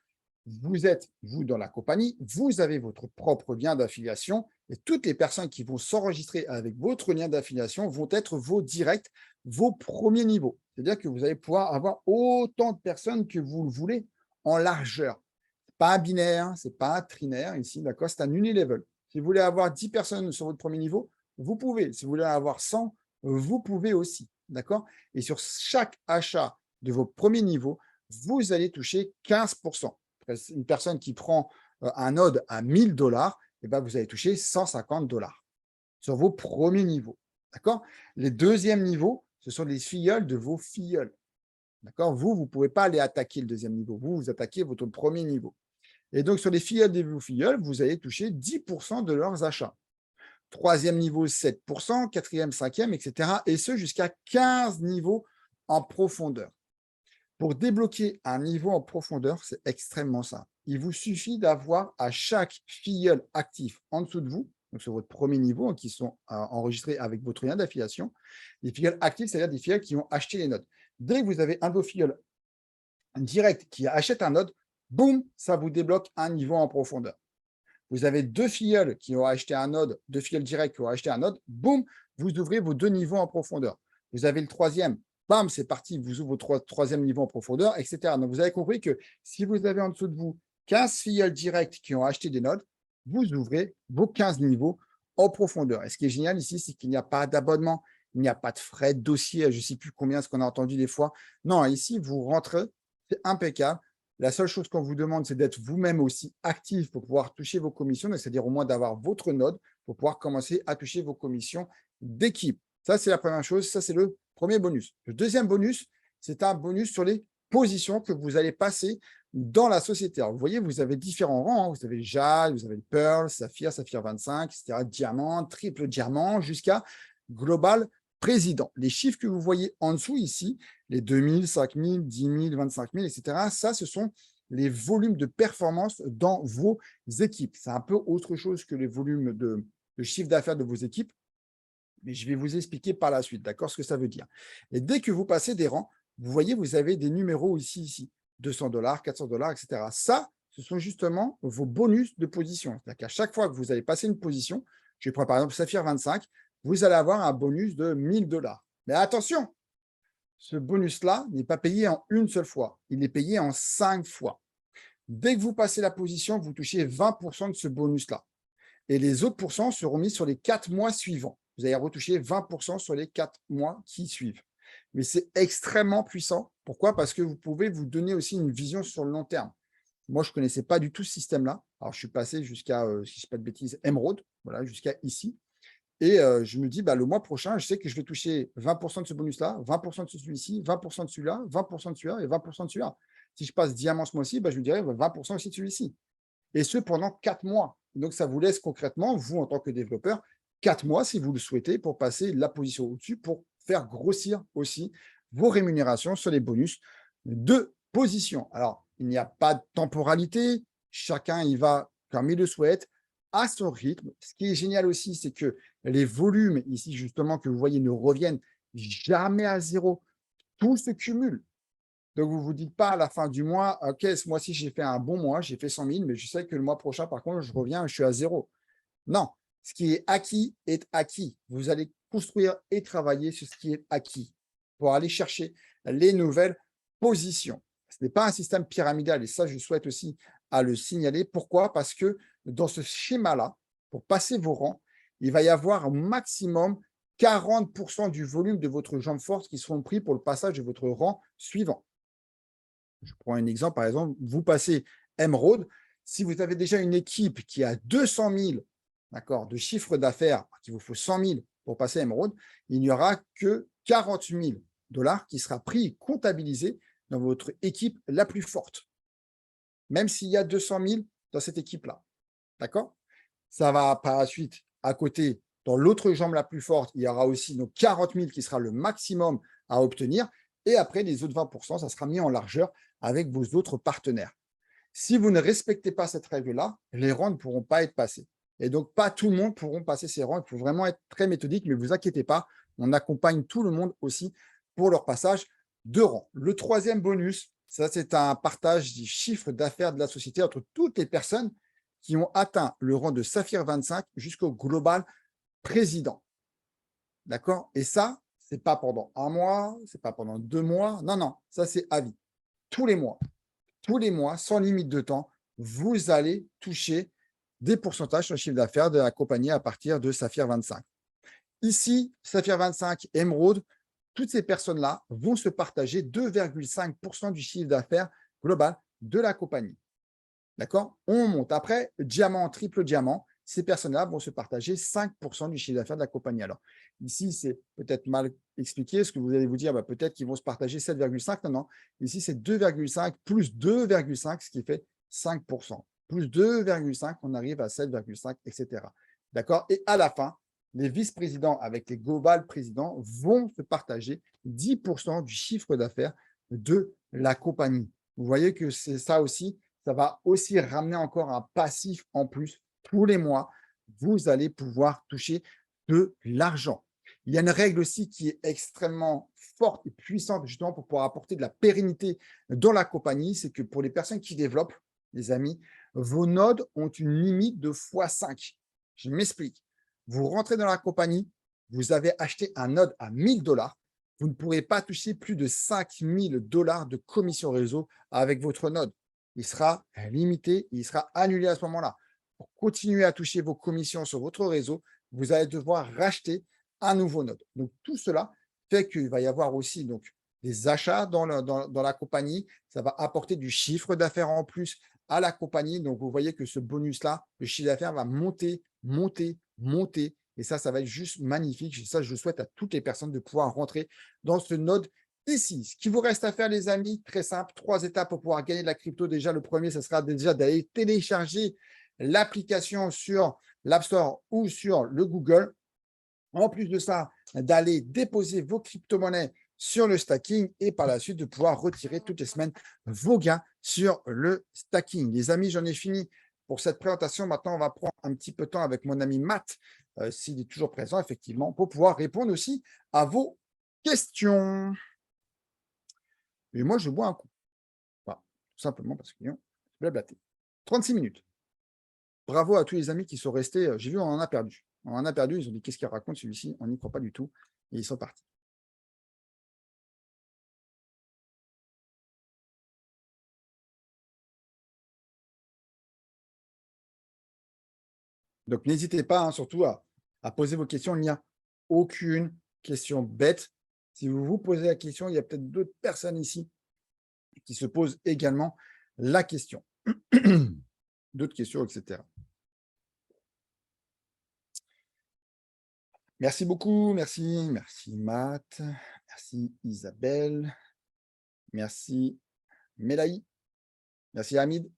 vous êtes, vous, dans la compagnie, vous avez votre propre lien d'affiliation et toutes les personnes qui vont s'enregistrer avec votre lien d'affiliation vont être vos directs, vos premiers niveaux. C'est-à-dire que vous allez pouvoir avoir autant de personnes que vous le voulez en largeur. Ce n'est pas un binaire, ce n'est pas un trinaire ici, d'accord? C'est un unilevel. Si vous voulez avoir 10 personnes sur votre premier niveau, vous pouvez. Si vous voulez avoir 100, vous pouvez aussi, d'accord? Et sur chaque achat de vos premiers niveaux, vous allez toucher 15%. Une personne qui prend un node à 1000 dollars, eh ben, vous allez toucher 150 dollars sur vos premiers niveaux. D'accord? Les deuxièmes niveaux, ce sont les filleuls de vos filleuls. D'accord? Vous ne pouvez pas aller attaquer le deuxième niveau. Vous attaquez votre premier niveau. Et donc, sur les filleuls de vos filleuls, vous allez toucher 10% de leurs achats. Troisième niveau, 7%, quatrième, cinquième, etc. Et ce, jusqu'à 15 niveaux en profondeur. Pour débloquer un niveau en profondeur, c'est extrêmement simple. Il vous suffit d'avoir à chaque filleul actif en dessous de vous, donc sur votre premier niveau, qui sont enregistrés avec votre lien d'affiliation. Les filleuls actifs, c'est-à-dire des filleuls qui ont acheté les nodes. Dès que vous avez un de vos filleuls direct qui achète un node, boum, ça vous débloque un niveau en profondeur. Vous avez 2 filleuls qui ont acheté un node, 2 filleuls directs qui ont acheté un node, boum, vous ouvrez vos 2 niveaux en profondeur. Vous avez le troisième, bam, c'est parti, vous ouvrez votre troisième niveau en profondeur, etc. Donc, vous avez compris que si vous avez en dessous de vous 15 filleuls directs qui ont acheté des nodes, vous ouvrez vos 15 niveaux en profondeur. Et ce qui est génial ici, c'est qu'il n'y a pas d'abonnement, il n'y a pas de frais de dossier, je ne sais plus combien ce qu'on a entendu des fois. Non, ici, vous rentrez, c'est impeccable. La seule chose qu'on vous demande, c'est d'être vous-même aussi actif pour pouvoir toucher vos commissions, c'est-à-dire au moins d'avoir votre node pour pouvoir commencer à toucher vos commissions d'équipe. Ça, c'est la première chose. Ça, c'est le premier bonus. Le deuxième bonus, c'est un bonus sur les positions que vous allez passer dans la société. Alors, vous voyez, vous avez différents rangs. Vous avez le jade, vous avez le pearl, saphir, saphir 25, etc., diamant, triple diamant, jusqu'à global président. Les chiffres que vous voyez en dessous ici, les 2000, 5000, 10 000, 25 000, etc., ça, ce sont les volumes de performance dans vos équipes. C'est un peu autre chose que les volumes de chiffre d'affaires de vos équipes, mais je vais vous expliquer par la suite, d'accord, ce que ça veut dire. Et dès que vous passez des rangs, vous voyez, vous avez des numéros ici, 200 dollars, 400 dollars, etc. Ça, ce sont justement vos bonus de position. C'est-à-dire qu'à chaque fois que vous allez passer une position, je prends par exemple Saphir 25, vous allez avoir un bonus de 1000 dollars. Mais attention, ce bonus-là n'est pas payé en une seule fois, il est payé en 5 fois. Dès que vous passez la position, vous touchez 20% de ce bonus-là. Et les autres pourcents seront mis sur les 4 mois suivants. Vous allez retoucher 20% sur les 4 mois qui suivent. Mais c'est extrêmement puissant. Pourquoi? Parce que vous pouvez vous donner aussi une vision sur le long terme. Moi, je ne connaissais pas du tout ce système-là. Alors, je suis passé jusqu'à, si je ne dis pas de bêtises, Emerald, voilà, jusqu'à ici. Et je me dis, bah, le mois prochain, je sais que je vais toucher 20% de ce bonus-là, 20% de celui-ci, 20% de celui-là, 20% de celui-là et 20% de celui-là. Si je passe diamant ce mois-ci, bah, je me dirais 20% aussi de celui-ci. Et ce, pendant 4 mois. Donc, ça vous laisse concrètement, vous, en tant que développeur, 4 mois, si vous le souhaitez, pour passer la position au-dessus, pour faire grossir aussi vos rémunérations sur les bonus de position. Alors, il n'y a pas de temporalité. Chacun y va comme il le souhaite, à son rythme. Ce qui est génial aussi, c'est que les volumes ici, justement, que vous voyez ne reviennent jamais à zéro. Tout se cumule. Donc, vous ne vous dites pas à la fin du mois, OK, ce mois-ci, j'ai fait un bon mois, j'ai fait 100 000, mais je sais que le mois prochain, par contre, je reviens, je suis à zéro. Non, ce qui est acquis est acquis. Vous allez construire et travailler sur ce qui est acquis pour aller chercher les nouvelles positions. Ce n'est pas un système pyramidal et ça, je souhaite aussi à le signaler. Pourquoi? Parce que dans ce schéma-là, pour passer vos rangs, il va y avoir au maximum 40% du volume de votre jambe force qui seront pris pour le passage de votre rang suivant. Je prends un exemple, par exemple, vous passez Emerald. Si vous avez déjà une équipe qui a 200 000 de chiffre d'affaires, qu'il vous faut 100 000 pour passer Emerald, il n'y aura que 40 000 $ qui sera pris, comptabilisé dans votre équipe la plus forte, même s'il y a 200 000 dans cette équipe-là. D'accord? Ça va par la suite, à côté, dans l'autre jambe la plus forte, il y aura aussi nos 40 000 qui sera le maximum à obtenir. Et après, les autres 20%, ça sera mis en largeur avec vos autres partenaires. Si vous ne respectez pas cette règle-là, les rangs ne pourront pas être passés. Et donc, pas tout le monde pourront passer ces rangs. Il faut vraiment être très méthodique, mais ne vous inquiétez pas, on accompagne tout le monde aussi pour leur passage de rang. Le troisième bonus, ça, c'est un partage du chiffre d'affaires de la société entre toutes les personnes qui ont atteint le rang de Saphir 25 jusqu'au global président. D'accord? Et ça, ce n'est pas pendant un mois, ce n'est pas pendant 2 mois. Non, non, ça, c'est à vie. Tous les mois, sans limite de temps, vous allez toucher des pourcentages sur le chiffre d'affaires de la compagnie à partir de Saphir 25. Ici, Saphir 25, Emerald, toutes ces personnes-là vont se partager 2,5% du chiffre d'affaires global de la compagnie. D'accord? On monte. Après, diamant, triple diamant, ces personnes-là vont se partager 5% du chiffre d'affaires de la compagnie. Alors, ici, c'est peut-être mal expliqué, ce que vous allez vous dire, peut-être qu'ils vont se partager 7,5. Non, non. Ici, c'est 2,5 plus 2,5, ce qui fait 5%. Plus 2,5, on arrive à 7,5, etc. D'accord? Et à la fin, les vice-présidents avec les global présidents vont se partager 10% du chiffre d'affaires de la compagnie. Vous voyez que c'est ça aussi. Ça va aussi ramener encore un passif en plus. Tous les mois, vous allez pouvoir toucher de l'argent. Il y a une règle aussi qui est extrêmement forte et puissante justement pour pouvoir apporter de la pérennité dans la compagnie. C'est que pour les personnes qui développent, les amis, vos nodes ont une limite de x5. Je m'explique. Vous rentrez dans la compagnie, vous avez acheté un node à 1 000 $. Vous ne pourrez pas toucher plus de 5 000 $ de commission réseau avec votre node. Il sera limité, il sera annulé à ce moment-là. Pour continuer à toucher vos commissions sur votre réseau, vous allez devoir racheter un nouveau node. Donc, tout cela fait qu'il va y avoir aussi donc, des achats dans la compagnie. Ça va apporter du chiffre d'affaires en plus à la compagnie. Donc, vous voyez que ce bonus-là, le chiffre d'affaires va monter, monter, monter. Et ça va être juste magnifique. Ça, je souhaite à toutes les personnes de pouvoir rentrer dans ce node ici. Ce qui vous reste à faire, les amis, très simple, 3 étapes pour pouvoir gagner de la crypto. Déjà, le premier, ce sera déjà d'aller télécharger l'application sur l'App Store ou sur le Google. En plus de ça, d'aller déposer vos crypto-monnaies sur le stacking et par la suite de pouvoir retirer toutes les semaines vos gains sur le stacking. Les amis, j'en ai fini pour cette présentation. Maintenant, on va prendre un petit peu de temps avec mon ami Matt, s'il est toujours présent, effectivement, pour pouvoir répondre aussi à vos questions. Et moi, je bois un coup. Voilà, tout simplement parce que je blablaté. 36 minutes. Bravo à tous les amis qui sont restés. J'ai vu, on en a perdu. On en a perdu. Ils ont dit qu'est-ce qu'il raconte celui-ci? On n'y croit pas du tout. Et ils sont partis. Donc, n'hésitez pas surtout à poser vos questions. Il n'y a aucune question bête. Si vous vous posez la question, il y a peut-être d'autres personnes ici qui se posent également la question. D'autres questions, etc. Merci beaucoup. Merci. Merci Matt. Merci Isabelle. Merci Mélaï. Merci Hamid.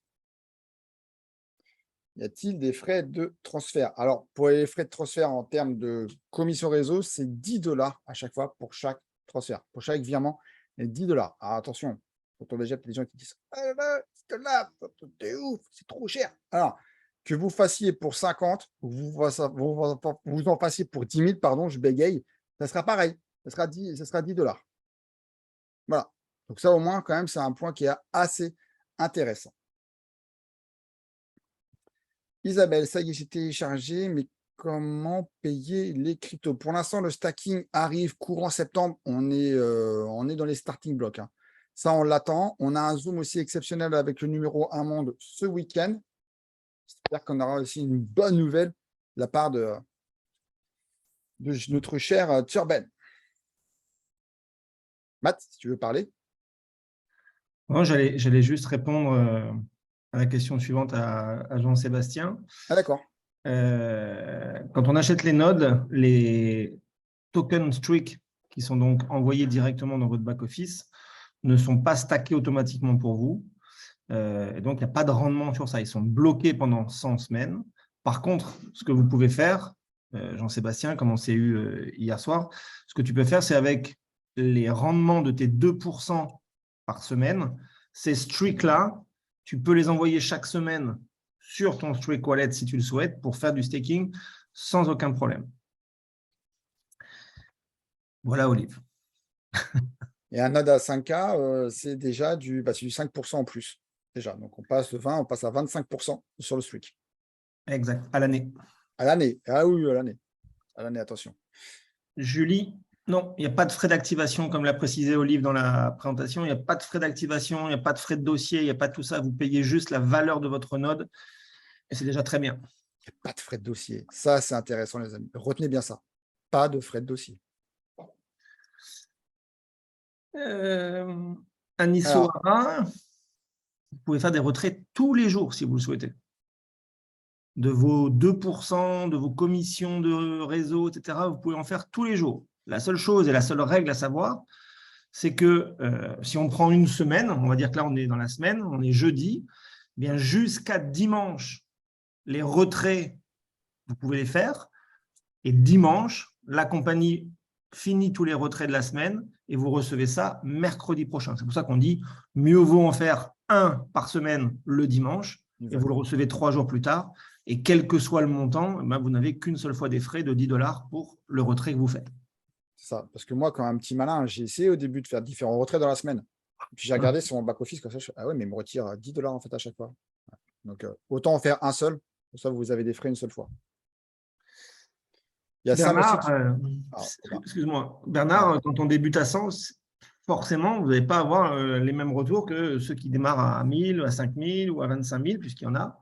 Y a-t-il des frais de transfert? Alors, pour les frais de transfert en termes de commission réseau, c'est 10 $ à chaque fois pour chaque transfert. Pour chaque virement, c'est 10 $. Alors, attention, quand on déjà des gens qui disent ah là, c'est ouf, c'est trop cher. Alors, que vous fassiez pour 50, vous en fassiez pour 10 000, pardon, je bégaye, ça sera pareil. Ça sera 10 $. Voilà. Donc, ça, au moins, quand même, c'est un point qui est assez intéressant. Isabelle, ça y est, j'ai téléchargé, mais comment payer les cryptos? Pour l'instant, le stacking arrive courant septembre. On est dans les starting blocks. Hein. Ça, on l'attend. On a un Zoom aussi exceptionnel avec le numéro 1 monde ce week-end. C'est-à-dire qu'on aura aussi une bonne nouvelle de la part de notre cher Turben. Matt, si tu veux parler. Moi, j'allais juste répondre à la question suivante à Jean-Sébastien. Ah, d'accord. Quand on achète les nodes, les tokens Streak qui sont donc envoyés directement dans votre back-office ne sont pas stackés automatiquement pour vous. Et donc, il n'y a pas de rendement sur ça. Ils sont bloqués pendant 100 semaines. Par contre, ce que vous pouvez faire, Jean-Sébastien, comme on s'est eu hier soir, ce que tu peux faire, c'est avec les rendements de tes 2% par semaine, ces streaks-là, tu peux les envoyer chaque semaine sur ton Streak Wallet si tu le souhaites pour faire du staking sans aucun problème. Voilà, Olive. Et un node à 5K, c'est déjà du 5% en plus. Déjà. Donc, on passe de 20, on passe à 25% sur le streak. Exact, à l'année. À l'année. Ah oui, à l'année. À l'année, attention. Julie, non, il n'y a pas de frais d'activation, comme l'a précisé Olive dans la présentation. Il n'y a pas de frais d'activation, il n'y a pas de frais de dossier, il n'y a pas de tout ça. Vous payez juste la valeur de votre node et c'est déjà très bien. Il n'y a pas de frais de dossier. Ça, c'est intéressant, les amis. Retenez bien ça. Pas de frais de dossier. Anissoara, vous pouvez faire des retraits tous les jours si vous le souhaitez. De vos 2%, de vos commissions de réseau, etc., vous pouvez en faire tous les jours. La seule chose et la seule règle à savoir, c'est que si on prend une semaine, on va dire que là, on est dans la semaine, on est jeudi, eh bien jusqu'à dimanche, les retraits, vous pouvez les faire. Et dimanche, la compagnie finit tous les retraits de la semaine et vous recevez ça mercredi prochain. C'est pour ça qu'on dit mieux vaut en faire un par semaine le dimanche et vous le recevez 3 jours plus tard. Et quel que soit le montant, vous n'avez qu'une seule fois des frais de 10 $ pour le retrait que vous faites. C'est ça. Parce que moi, quand un petit malin, j'ai essayé au début de faire différents retraits dans la semaine. Puis j'ai regardé sur mon back-office comme ça. Ah ouais, mais il me retire 10 $ en fait à chaque fois. Donc, autant en faire un seul. Pour ça, vous avez des frais une seule fois. Il y a Bernard, excuse-moi, Bernard, quand on débute à 100, forcément, vous n'allez pas avoir les mêmes retours que ceux qui démarrent à 1000, à 5000 ou à 25 000, puisqu'il y en a.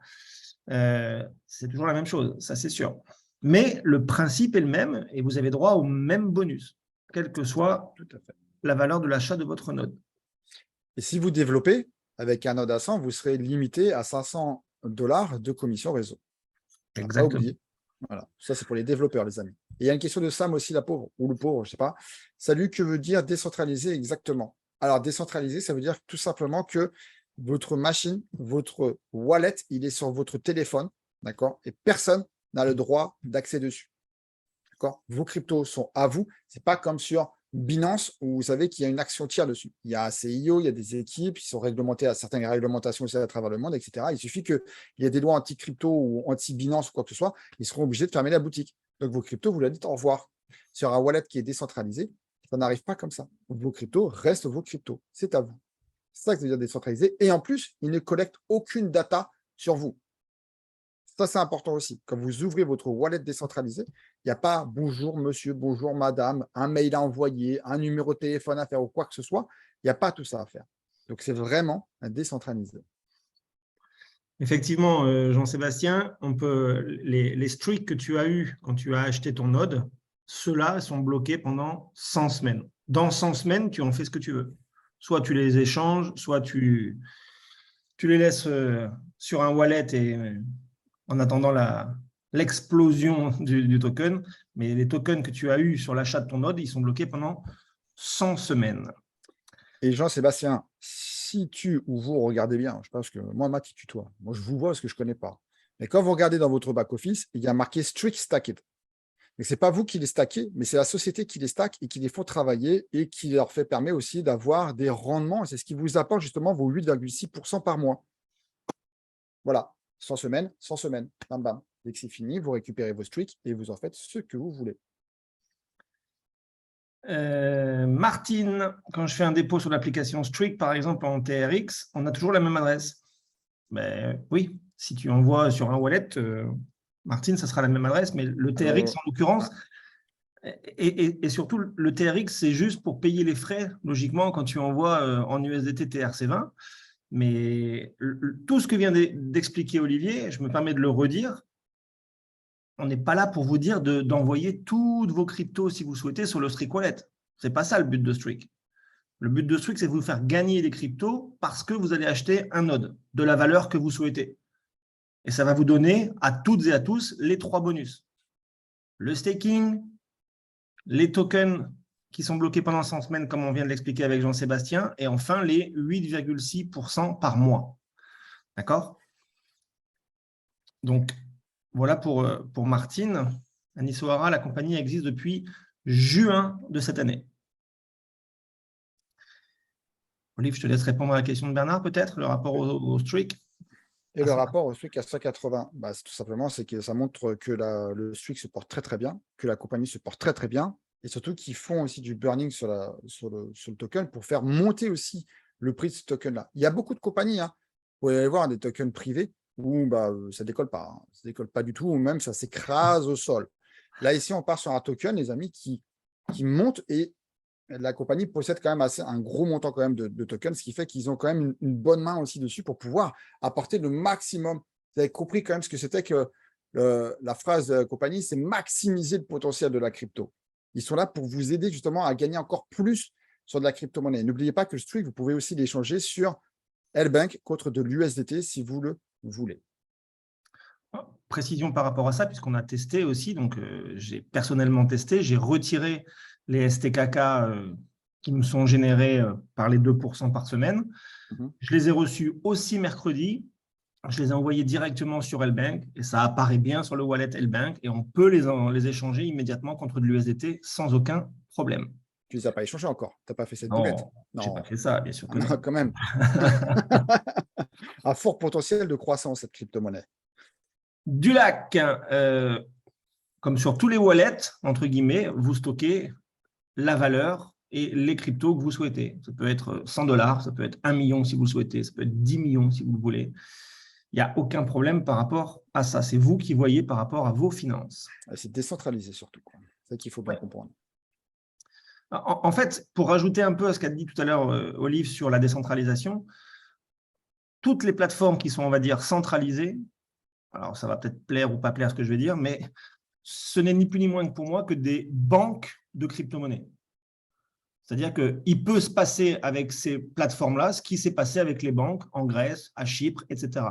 C'est toujours la même chose, ça c'est sûr. Mais le principe est le même et vous avez droit au même bonus, quelle que soit la valeur de l'achat de votre node. Et si vous développez avec un node à 100, vous serez limité à 500 $ de commission réseau. Exactement. Pas oublier. Voilà, ça c'est pour les développeurs, les amis. Et il y a une question de Sam aussi, la pauvre, ou le pauvre, je ne sais pas. Salut, que veut dire décentraliser exactement? Alors, décentraliser, ça veut dire tout simplement que votre machine, votre wallet, il est sur votre téléphone, d'accord? Et personne n'a le droit d'accès dessus. D'accord? Vos cryptos sont à vous. Ce n'est pas comme sur Binance où vous savez qu'il y a une action tiers dessus. Il y a un CIO, il y a des équipes qui sont réglementées à certaines réglementations aussi à travers le monde, etc. Il suffit qu'il y ait des lois anti-crypto ou anti-Binance ou quoi que ce soit, ils seront obligés de fermer la boutique. Donc vos cryptos, vous leur dites au revoir. Sur un wallet qui est décentralisé, ça n'arrive pas comme ça. Vos cryptos restent vos cryptos. C'est à vous. C'est ça que ça veut dire décentralisé. Et en plus, ils ne collectent aucune data sur vous. Ça, c'est important aussi. Quand vous ouvrez votre wallet décentralisé, il n'y a pas bonjour monsieur, bonjour madame, un mail à envoyer, un numéro de téléphone à faire ou quoi que ce soit. Il n'y a pas tout ça à faire. Donc, c'est vraiment un décentralisé. Effectivement, Jean-Sébastien, les streaks que tu as eus quand tu as acheté ton node, ceux-là sont bloqués pendant 100 semaines. Dans 100 semaines, tu en fais ce que tu veux. Soit tu les échanges, soit tu les laisses sur un wallet et en attendant l'explosion du token. Mais les tokens que tu as eus sur l'achat de ton node, ils sont bloqués pendant 100 semaines. Et Jean-Sébastien, si tu ou vous regardez bien, je pense que moi, Matt, il tutoie. Moi, je vous vois parce que je ne connais pas. Mais quand vous regardez dans votre back-office, il y a marqué Streak Stacked. Mais ce n'est pas vous qui les stackez, mais c'est la société qui les stack et qui les font travailler et qui leur permet aussi d'avoir des rendements. C'est ce qui vous apporte justement vos 8,6% par mois. Voilà, 100 semaines, 100 semaines. Bam, bam. Dès que c'est fini, vous récupérez vos streaks et vous en faites ce que vous voulez. Martine, quand je fais un dépôt sur l'application Streak, par exemple en TRX, on a toujours la même adresse. Mais oui, si tu envoies sur un wallet, Martine, ça sera la même adresse, mais le TRX, en l'occurrence, Et surtout, le TRX, c'est juste pour payer les frais, logiquement, quand tu envoies en USDT TRC20. Mais tout ce que vient d'expliquer Olivier, je me permets de le redire, on n'est pas là pour vous dire d'envoyer toutes vos cryptos, si vous souhaitez, sur le Streak Wallet. Ce n'est pas ça le but de Streak. Le but de Streak, c'est de vous faire gagner des cryptos parce que vous allez acheter un node de la valeur que vous souhaitez. Et ça va vous donner à toutes et à tous les 3 bonus. Le staking, les tokens qui sont bloqués pendant 100 semaines, comme on vient de l'expliquer avec Jean-Sébastien, et enfin les 8,6% par mois. D'accord? Donc, voilà pour Martine. Anisohara, la compagnie existe depuis juin de cette année. Olive, je te laisse répondre à la question de Bernard, peut-être, le rapport au streak. Et le rapport au streak à 180, tout simplement, c'est que ça montre que le streak se porte très très bien, que la compagnie se porte très très bien, et surtout qu'ils font aussi du burning sur le token pour faire monter aussi le prix de ce token-là. Il y a beaucoup de compagnies, hein. Vous pouvez aller voir des tokens privés où ça ne décolle pas, hein. Ça ne décolle pas du tout, ou même ça s'écrase au sol. Là, ici, on part sur un token, les amis, qui monte, et la compagnie possède quand même un gros montant quand même de tokens, ce qui fait qu'ils ont quand même une bonne main aussi dessus pour pouvoir apporter le maximum. Vous avez compris quand même ce que c'était que la phrase de la compagnie, c'est maximiser le potentiel de la crypto. Ils sont là pour vous aider justement à gagner encore plus sur de la crypto-monnaie. N'oubliez pas que le Streak, vous pouvez aussi l'échanger sur L-Bank contre de l'USDT si vous le voulez. Précision par rapport à ça, puisqu'on a testé aussi, donc j'ai personnellement testé, j'ai retiré les STKK qui me sont générés par les 2% par semaine. Je les ai reçus aussi mercredi. Je les ai envoyés directement sur L-Bank et ça apparaît bien sur le wallet L-Bank et on peut les échanger immédiatement contre de l'USDT sans aucun problème. Tu ne les as pas échangés encore? Tu n'as pas fait cette boulette? Non, je n'ai pas fait ça, bien sûr que non. Quand même. Un fort potentiel de croissance, cette crypto-monnaie. Dulac, comme sur tous les wallets, entre guillemets, vous stockez la valeur et les cryptos que vous souhaitez. Ça peut être 100 $, ça peut être 1 million si vous le souhaitez, ça peut être 10 millions si vous le voulez. Il n'y a aucun problème par rapport à ça. C'est vous qui voyez par rapport à vos finances. C'est décentralisé surtout. C'est ça qu'il faut bien comprendre. En fait, pour rajouter un peu à ce qu'a dit tout à l'heure Olive sur la décentralisation, toutes les plateformes qui sont, on va dire, centralisées, alors ça va peut-être plaire ou pas plaire ce que je vais dire, mais ce n'est ni plus ni moins que pour moi que des banques de crypto-monnaies. C'est-à-dire qu'il peut se passer avec ces plateformes-là ce qui s'est passé avec les banques en Grèce, à Chypre, etc.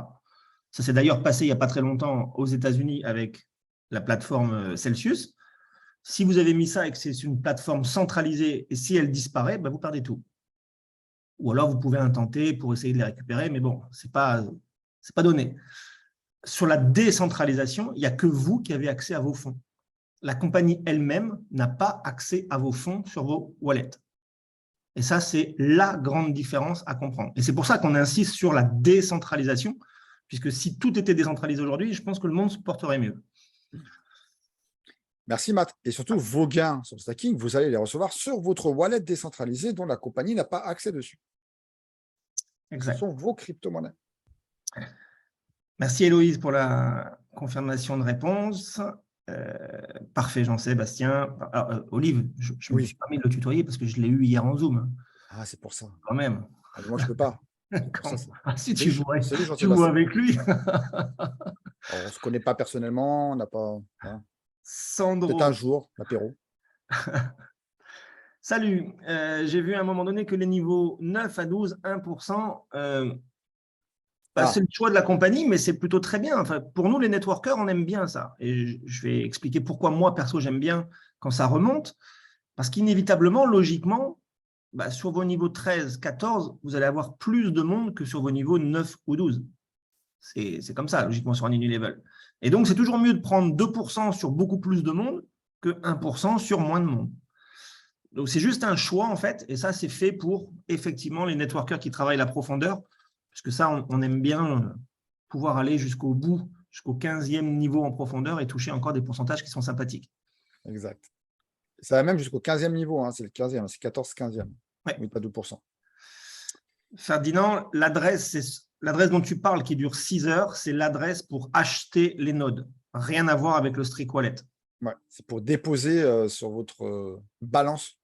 Ça s'est d'ailleurs passé il n'y a pas très longtemps aux États-Unis avec la plateforme Celsius. Si vous avez mis ça et que c'est une plateforme centralisée et si elle disparaît, vous perdez tout. Ou alors vous pouvez intenter pour essayer de les récupérer, mais bon, ce n'est pas donné. Sur la décentralisation, il n'y a que vous qui avez accès à vos fonds. La compagnie elle-même n'a pas accès à vos fonds sur vos wallets. Et ça, c'est la grande différence à comprendre. Et c'est pour ça qu'on insiste sur la décentralisation, puisque si tout était décentralisé aujourd'hui, je pense que le monde se porterait mieux. Merci Matt. Et surtout, vos gains sur le stacking, vous allez les recevoir sur votre wallet décentralisé dont la compagnie n'a pas accès dessus. Exact. Ce sont vos crypto-monnaies. Merci Héloïse pour la confirmation de réponse. Parfait Jean-Sébastien. Olive, je me suis permis de le tutoyer parce que je l'ai eu hier en Zoom. Ah, c'est pour ça. Quand même. Moi, je ne peux pas. Si tu joues avec lui. On ne se connaît pas personnellement, on n'a pas… Hein. Sandro. Peut-être un jour, l'apéro. Salut. J'ai vu à un moment donné que les niveaux 9 à 12, 1%, c'est le choix de la compagnie, mais c'est plutôt très bien. Enfin, pour nous, les networkers, on aime bien ça. Et je vais expliquer pourquoi moi, perso, j'aime bien quand ça remonte. Parce qu'inévitablement, logiquement, sur vos niveaux 13, 14, vous allez avoir plus de monde que sur vos niveaux 9 ou 12. C'est comme ça, logiquement, sur un Unilevel. Et donc, c'est toujours mieux de prendre 2% sur beaucoup plus de monde que 1% sur moins de monde. Donc, c'est juste un choix, en fait. Et ça, c'est fait pour, effectivement, les networkers qui travaillent la profondeur. Parce que ça, on aime bien pouvoir aller jusqu'au bout, jusqu'au 15e niveau en profondeur et toucher encore des pourcentages qui sont sympathiques. Exact. Ça va même jusqu'au 15e niveau, hein, c'est le 15e, c'est 14-15e. Ouais. Oui, pas 2%. Ferdinand, l'adresse dont tu parles qui dure 6 heures, c'est l'adresse pour acheter les nodes. Rien à voir avec le Streak Wallet. Ouais, c'est pour déposer sur votre balance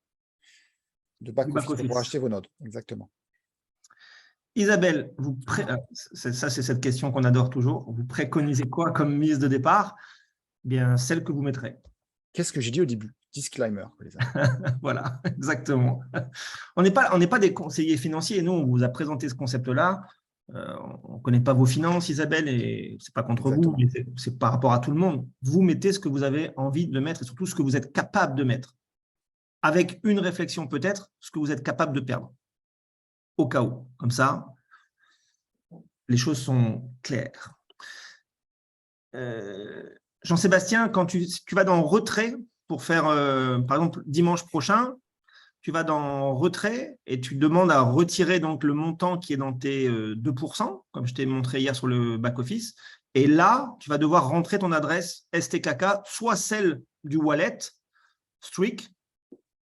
de du back-office pour pouvoir back-office. acheter vos nodes. Exactement. Isabelle, ça c'est cette question qu'on adore toujours. Vous préconisez quoi comme mise de départ? Bien, celle que vous mettrez. Qu'est-ce que j'ai dit au début? Disclaimer, les amis. Voilà, exactement. On n'est pas des conseillers financiers. Nous, on vous a présenté ce concept-là. On ne connaît pas vos finances, Isabelle, et ce n'est pas contre vous, Exactement. mais c'est par rapport à tout le monde. Vous mettez ce que vous avez envie de mettre et surtout ce que vous êtes capable de mettre. Avec une réflexion peut-être, ce que vous êtes capable de perdre. Au cas où. Comme ça, les choses sont claires. Jean-Sébastien, quand tu vas dans retrait pour faire, par exemple, dimanche prochain, tu vas dans retrait et tu demandes à retirer donc le montant qui est dans tes 2%, comme je t'ai montré hier sur le back-office. Et là, tu vas devoir rentrer ton adresse STKK, soit celle du wallet Streak,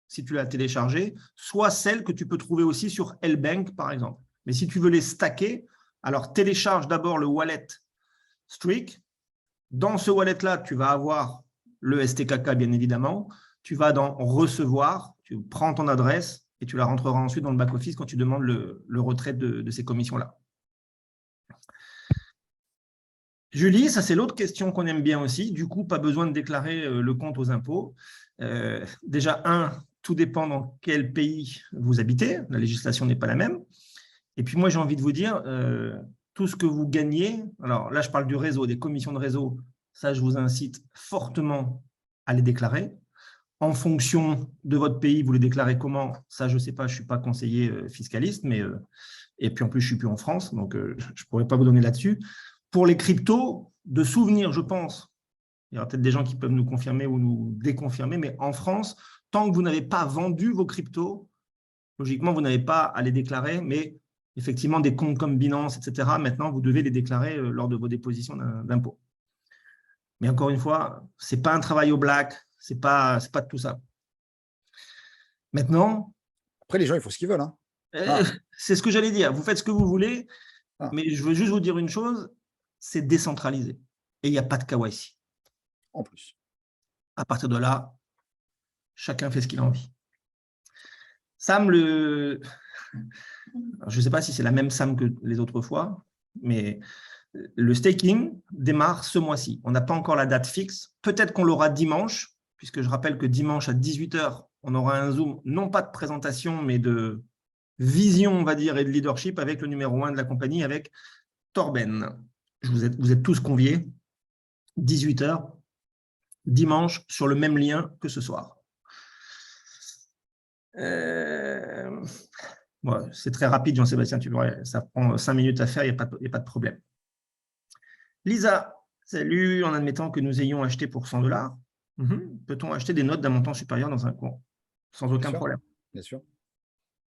si tu l'as téléchargé, soit celle que tu peux trouver aussi sur L-Bank, par exemple. Mais si tu veux les stacker, alors télécharge d'abord le wallet Streak. Dans ce wallet-là, tu vas avoir le STKK, bien évidemment. Tu vas dans recevoir, tu prends ton adresse et tu la rentreras ensuite dans le back-office quand tu demandes le retrait de ces commissions-là. Julie, ça c'est l'autre question qu'on aime bien aussi. Du coup, pas besoin de déclarer le compte aux impôts. Déjà, tout dépend dans quel pays vous habitez. La législation n'est pas la même. Et puis moi, j'ai envie de vous dire, tout ce que vous gagnez, alors là, je parle du réseau, des commissions de réseau, ça, je vous incite fortement à les déclarer. En fonction de votre pays, vous les déclarez comment? Ça, je ne sais pas, je ne suis pas conseiller fiscaliste, mais et puis en plus, je ne suis plus en France, donc je ne pourrais pas vous donner là-dessus. Pour les cryptos, de souvenirs, je pense, il y aura peut-être des gens qui peuvent nous confirmer ou nous déconfirmer, mais en France, tant que vous n'avez pas vendu vos cryptos, logiquement, vous n'avez pas à les déclarer, mais effectivement, des comptes comme Binance, etc., maintenant, vous devez les déclarer lors de vos dépositions d'impôts. Mais encore une fois, ce n'est pas un travail au black, ce n'est pas de tout ça. Maintenant, Après, les gens, ils font ce qu'ils veulent. Hein. c'est ce que j'allais dire. Vous faites ce que vous voulez, Ah. mais je veux juste vous dire une chose, c'est décentralisé. Et il n'y a pas de KYC. En plus. À partir de là, chacun fait ce qu'il a envie. Sam, je ne sais pas si c'est la même Sam que les autres fois, mais le staking démarre ce mois-ci. On n'a pas encore la date fixe. Peut-être qu'on l'aura dimanche, puisque je rappelle que dimanche à 18h, on aura un Zoom, non pas de présentation, mais de vision, on va dire, et de leadership avec le numéro 1 de la compagnie, avec Torben. Vous êtes tous conviés, 18h, dimanche, sur le même lien que ce soir. Ouais, c'est très rapide, Jean-Sébastien, tu vois, ça prend 5 minutes à faire, il n'y a pas de problème. Lisa, salut, en admettant que nous ayons acheté pour 100 $, peut-on acheter des notes d'un montant supérieur dans un compte? Sans aucun problème. Bien sûr.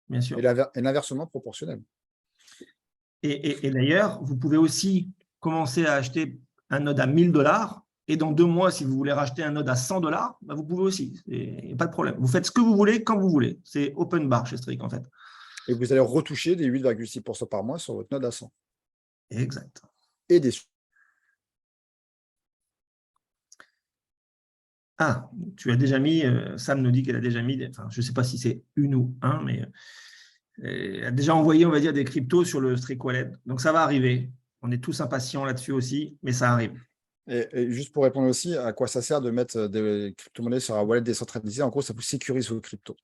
Bien sûr. Et l'inversement proportionnel. Et d'ailleurs, vous pouvez aussi commencer à acheter un node à 1 000 $, et dans 2 mois, si vous voulez racheter un node à 100 $, bah vous pouvez aussi. Il n'y a pas de problème. Vous faites ce que vous voulez, quand vous voulez. C'est open bar chez Streak, en fait. Et vous allez retoucher des 8,6% par mois sur votre node à 100. Exact. Et des Ah, tu as déjà mis, Sam nous dit qu'elle a déjà mis, enfin, je ne sais pas si c'est une ou un, mais elle a déjà envoyé, on va dire, des cryptos sur le Streak Wallet. Donc, ça va arriver. On est tous impatients là-dessus aussi, mais ça arrive. Et juste pour répondre aussi, à quoi ça sert de mettre des crypto-monnaies sur un wallet décentralisé? En gros, ça vous sécurise vos cryptos.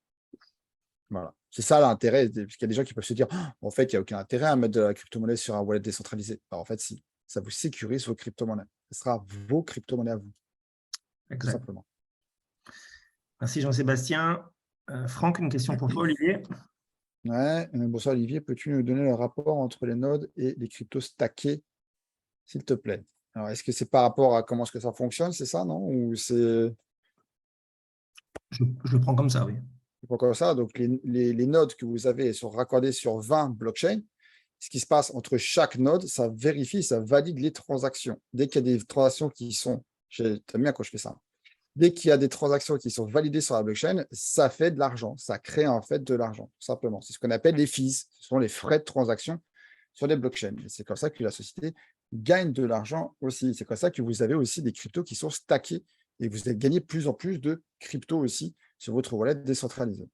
Voilà. C'est ça l'intérêt, parce qu'il y a des gens qui peuvent se dire, en fait, il n'y a aucun intérêt à mettre de la crypto-monnaie sur un wallet décentralisé. Alors, en fait, si, ça vous sécurise vos crypto-monnaies. Ce sera vos crypto-monnaies à vous. Exact. Tout simplement. Merci Jean-Sébastien. Franck, une question pour toi, Olivier. Ouais, bonsoir Olivier, peux-tu nous donner le rapport entre les nodes et les cryptos stackés, s'il te plaît? Alors, est-ce que c'est par rapport à comment est-ce que ça fonctionne, c'est ça, non? Ou c'est Je le prends comme ça, oui. pas comme ça? Donc, les nodes que vous avez sont raccordés sur 20 blockchains. Ce qui se passe entre chaque node, ça vérifie, ça valide les transactions. Dès qu'il y a des transactions qui sont, j'aime bien quand je fais ça, dès qu'il y a des transactions qui sont validées sur la blockchain, ça fait de l'argent, ça crée en fait de l'argent, tout simplement. C'est ce qu'on appelle les fees, ce sont les frais de transaction sur les blockchains. C'est comme ça que la société gagne de l'argent aussi. C'est comme ça que vous avez aussi des cryptos qui sont stackés et vous allez gagner de plus en plus de crypto aussi sur votre wallet décentralisé.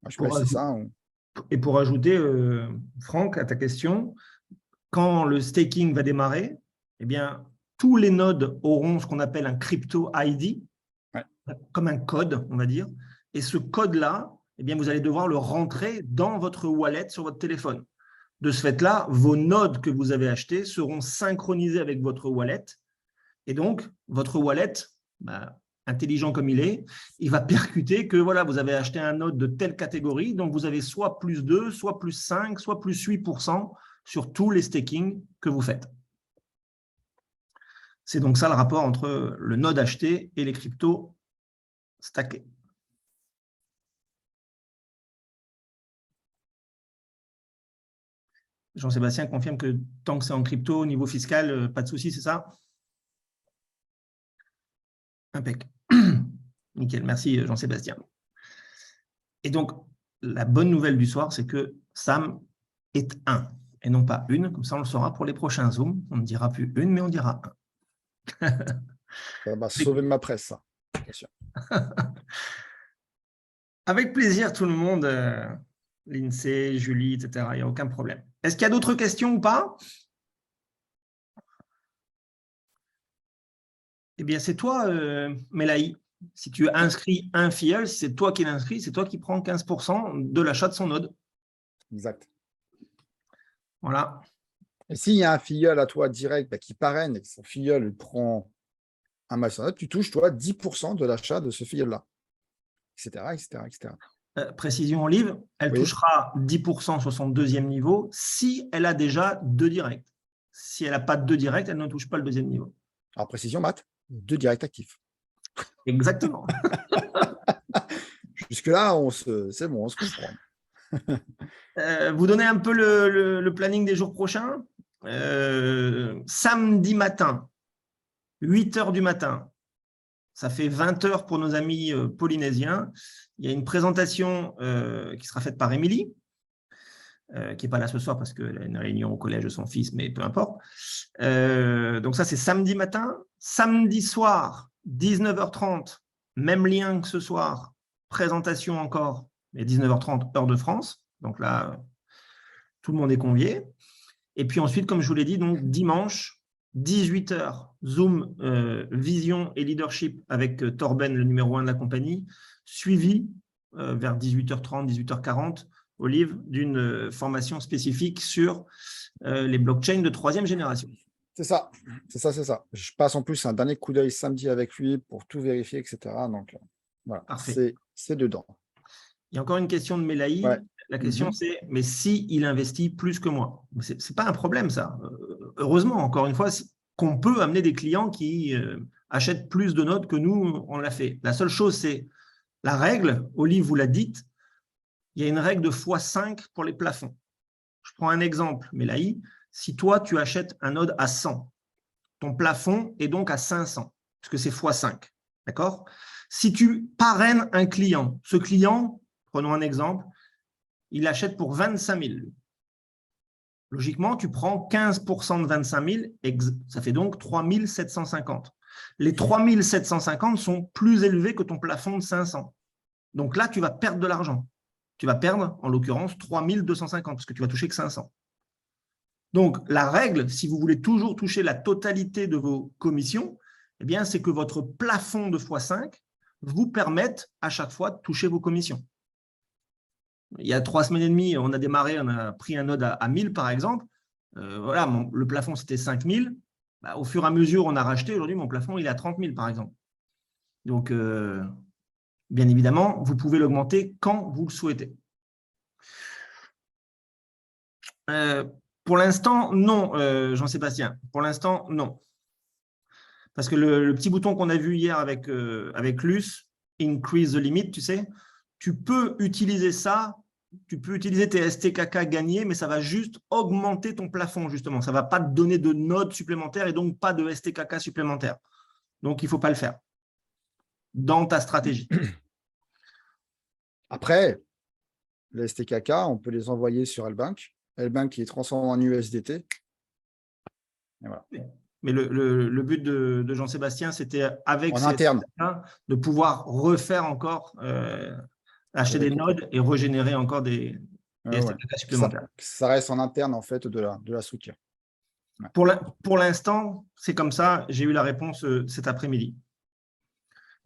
Je sais pas si c'est ça. Et pour ajouter, Franck, à ta question, quand le staking va démarrer, eh bien, tous les nodes auront ce qu'on appelle un crypto ID, comme un code, on va dire. Et ce code-là, eh bien, vous allez devoir le rentrer dans votre wallet sur votre téléphone. De ce fait-là, vos nodes que vous avez achetés seront synchronisés avec votre wallet. Et donc, votre wallet, intelligent comme il va percuter que voilà, vous avez acheté un node de telle catégorie, donc vous avez soit plus 2, soit plus 5, soit plus 8% sur tous les stakings que vous faites. C'est donc ça le rapport entre le node acheté et les cryptos stackés. Jean-Sébastien confirme que tant que c'est en crypto, au niveau fiscal, pas de souci, c'est ça? Impec. Nickel, merci Jean-Sébastien. Et donc, la bonne nouvelle du soir, c'est que Sam est 1 et non pas une. Comme ça, on le saura pour les prochains Zooms. On ne dira plus une, mais on dira 1. Ça va sauver ma presse, ça. Bien sûr. Avec plaisir, tout le monde. Lindsay, Julie, etc. Il n'y a aucun problème. Est-ce qu'il y a d'autres questions ou pas? Eh bien, c'est toi, Melaï. Si tu inscris un filleul, si c'est toi qui l'inscris, c'est toi qui prends 15% de l'achat de son node. Exact. Voilà. Et s'il y a un filleul à toi direct qui parraine et que son filleul prend un masternode, tu touches, toi, 10% de l'achat de ce filleul-là, etc., etc., etc. Précision Olive, elle touchera 10% sur son deuxième niveau si elle a déjà 2 directs. Si elle n'a pas de 2 directs, elle ne touche pas le deuxième niveau. Alors, précision, Matt, 2 directs actifs. Exactement. Jusque-là, c'est bon, on se comprend. Vous donnez un peu le planning des jours prochains. Samedi matin, 8 h du matin, ça fait 20 h pour nos amis polynésiens. Il y a une présentation qui sera faite par Émilie, qui n'est pas là ce soir parce qu'elle a une réunion au collège de son fils, mais peu importe. Donc ça, c'est samedi matin. Samedi soir, 19 h 30, même lien que ce soir, présentation encore, mais 19 h 30, heure de France. Donc là, tout le monde est convié. Et puis ensuite, comme je vous l'ai dit, donc dimanche, 18 h, Zoom, Vision et Leadership avec Torben, le numéro 1 de la compagnie, suivi vers 18 h 30, 18 h 40, Olive, d'une formation spécifique sur les blockchains de 3e génération. C'est ça, c'est ça, c'est ça. Je passe en plus un dernier coup d'œil samedi avec lui pour tout vérifier, etc. Donc, voilà, c'est dedans. Il y a encore une question de Melaï. Ouais. La question, c'est, mais s'il investit plus que moi? Ce n'est pas un problème, ça. Heureusement, encore une fois, qu'on peut amener des clients qui achètent plus de notes que nous, on l'a fait. La seule chose, c'est la règle, Olive vous l'a dite, il y a une règle de x5 pour les plafonds. Je prends un exemple, Melaï. Si toi, tu achètes un node à 100, ton plafond est donc à 500, parce que c'est x5. D'accord? Si tu parraines un client, ce client, prenons un exemple, il achète pour 25 000. Logiquement, tu prends 15% de 25 000, ça fait donc 3 750. Les 3 750 sont plus élevés que ton plafond de 500. Donc là, tu vas perdre de l'argent. Tu vas perdre, en l'occurrence, 3 250, parce que tu vas toucher que 500. Donc, la règle, si vous voulez toujours toucher la totalité de vos commissions, eh bien, c'est que votre plafond de x5 vous permette à chaque fois de toucher vos commissions. Il y a 3 semaines et demie, on a démarré, on a pris un node à 1000 par exemple. Voilà, le plafond c'était 5000. Au fur et à mesure, on a racheté. Aujourd'hui, mon plafond il est à 30 000 par exemple. Donc, bien évidemment, vous pouvez l'augmenter quand vous le souhaitez. Pour l'instant, non, Jean-Sébastien. Pour l'instant, non. Parce que le petit bouton qu'on a vu hier avec Luce, Increase the Limit, tu sais, tu peux utiliser ça, tu peux utiliser tes STKK gagnés, mais ça va juste augmenter ton plafond, justement. Ça ne va pas te donner de nodes supplémentaires et donc pas de STKK supplémentaires. Donc, il ne faut pas le faire dans ta stratégie. Après, les STKK, on peut les envoyer sur L-Bank. L-Bank qui est transformé en USDT. Et voilà. Mais le but de Jean-Sébastien, c'était avec En ces interne. de pouvoir refaire encore, acheter des nodes et régénérer encore des Ouais. STK supplémentaires. Ça reste en interne, en fait, de la structure. Ouais. Pour l'instant, c'est comme ça. J'ai eu la réponse cet après-midi.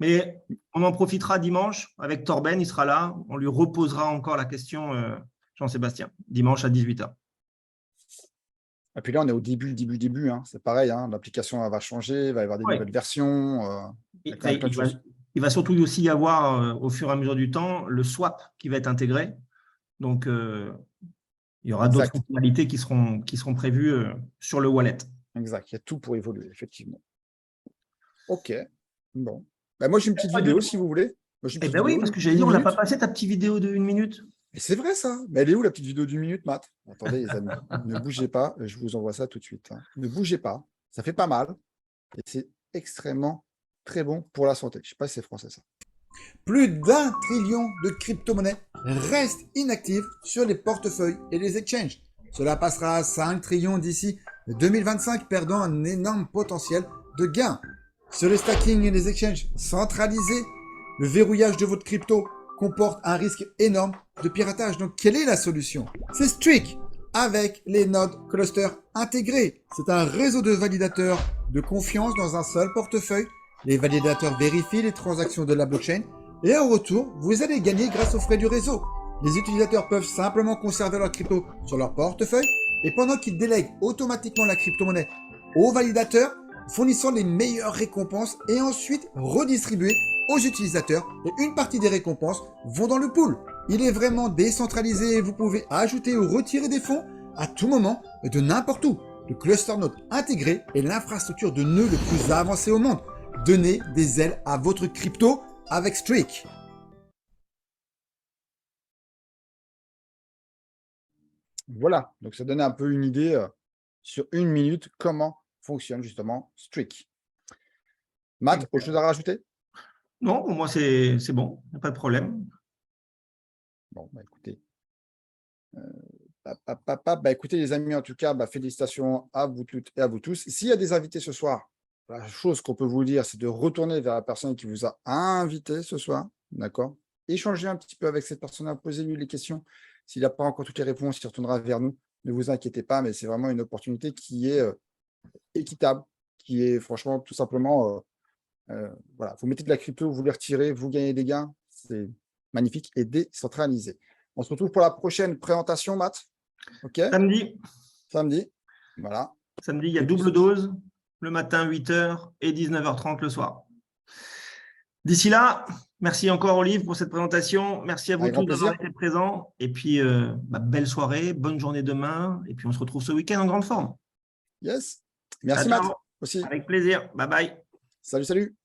Mais on en profitera dimanche avec Torben, il sera là. On lui reposera encore la question, Jean-Sébastien, dimanche à 18h. Et puis là, on est au début. Hein. C'est pareil, hein. L'application va changer, il va y avoir des nouvelles versions. Il y a quand même plein de choses. Il va surtout aussi y avoir, au fur et à mesure du temps, le swap qui va être intégré. Donc, il y aura d'autres fonctionnalités qui seront prévues sur le wallet. Exact, il y a tout pour évoluer, effectivement. OK, bon. Ben, moi, j'ai une petite vidéo, si vous voulez. Eh bien oui, parce que j'allais dire, on n'a pas passé ta petite vidéo de 1 minute. Et c'est vrai, ça. Mais elle est où, la petite vidéo d'1 minute, Matt? Attendez, les amis, ne bougez pas. Je vous envoie ça tout de suite. Hein. Ne bougez pas. Ça fait pas mal. Et c'est extrêmement très bon pour la santé. Je ne sais pas si c'est français, ça. Plus d'1 trillion de crypto-monnaies restent inactives sur les portefeuilles et les exchanges. Cela passera à 5 trillions d'ici 2025, perdant un énorme potentiel de gains. Sur les stacking et les exchanges centralisés, le verrouillage de votre crypto comporte un risque énorme de piratage. Donc, quelle est la solution? C'est Streak avec les nodes cluster intégrés. C'est un réseau de validateurs de confiance dans un seul portefeuille. Les validateurs vérifient les transactions de la blockchain et en retour, vous allez gagner grâce aux frais du réseau. Les utilisateurs peuvent simplement conserver leur crypto sur leur portefeuille et pendant qu'ils délèguent automatiquement la crypto-monnaie aux validateurs, fournissant les meilleures récompenses et ensuite redistribuer aux utilisateurs et une partie des récompenses vont dans le pool. Il est vraiment décentralisé et vous pouvez ajouter ou retirer des fonds à tout moment et de n'importe où. Le cluster node intégré est l'infrastructure de nœuds le plus avancé au monde. Donnez des ailes à votre crypto avec Streak. Voilà, donc ça donnait un peu une idée sur 1 minute comment fonctionne justement Streak. Matt, autre chose à rajouter? Non, pour moi c'est bon, il n'y a pas de problème. Bon, bah écoutez. Bah écoutez les amis, en tout cas, félicitations à vous toutes et à vous tous. S'il y a des invités ce soir, la chose qu'on peut vous dire, c'est de retourner vers la personne qui vous a invité ce soir, d'accord? Échangez un petit peu avec cette personne, posez-lui les questions. S'il n'a pas encore toutes les réponses, il retournera vers nous. Ne vous inquiétez pas, mais c'est vraiment une opportunité qui est équitable, qui est franchement tout simplement, voilà, vous mettez de la crypto, vous les retirez, vous gagnez des gains, c'est magnifique et décentralisé. On se retrouve pour la prochaine présentation, Matt. OK? Samedi. Voilà. Samedi, il y a double dose, le matin 8h et 19h30 le soir. D'ici là, merci encore Olive pour cette présentation. Merci à vous tous d'avoir été présents. Et puis, belle soirée, bonne journée demain. Et puis, on se retrouve ce week-end en grande forme. Yes. Merci Matt aussi. Avec plaisir. Bye bye. Salut.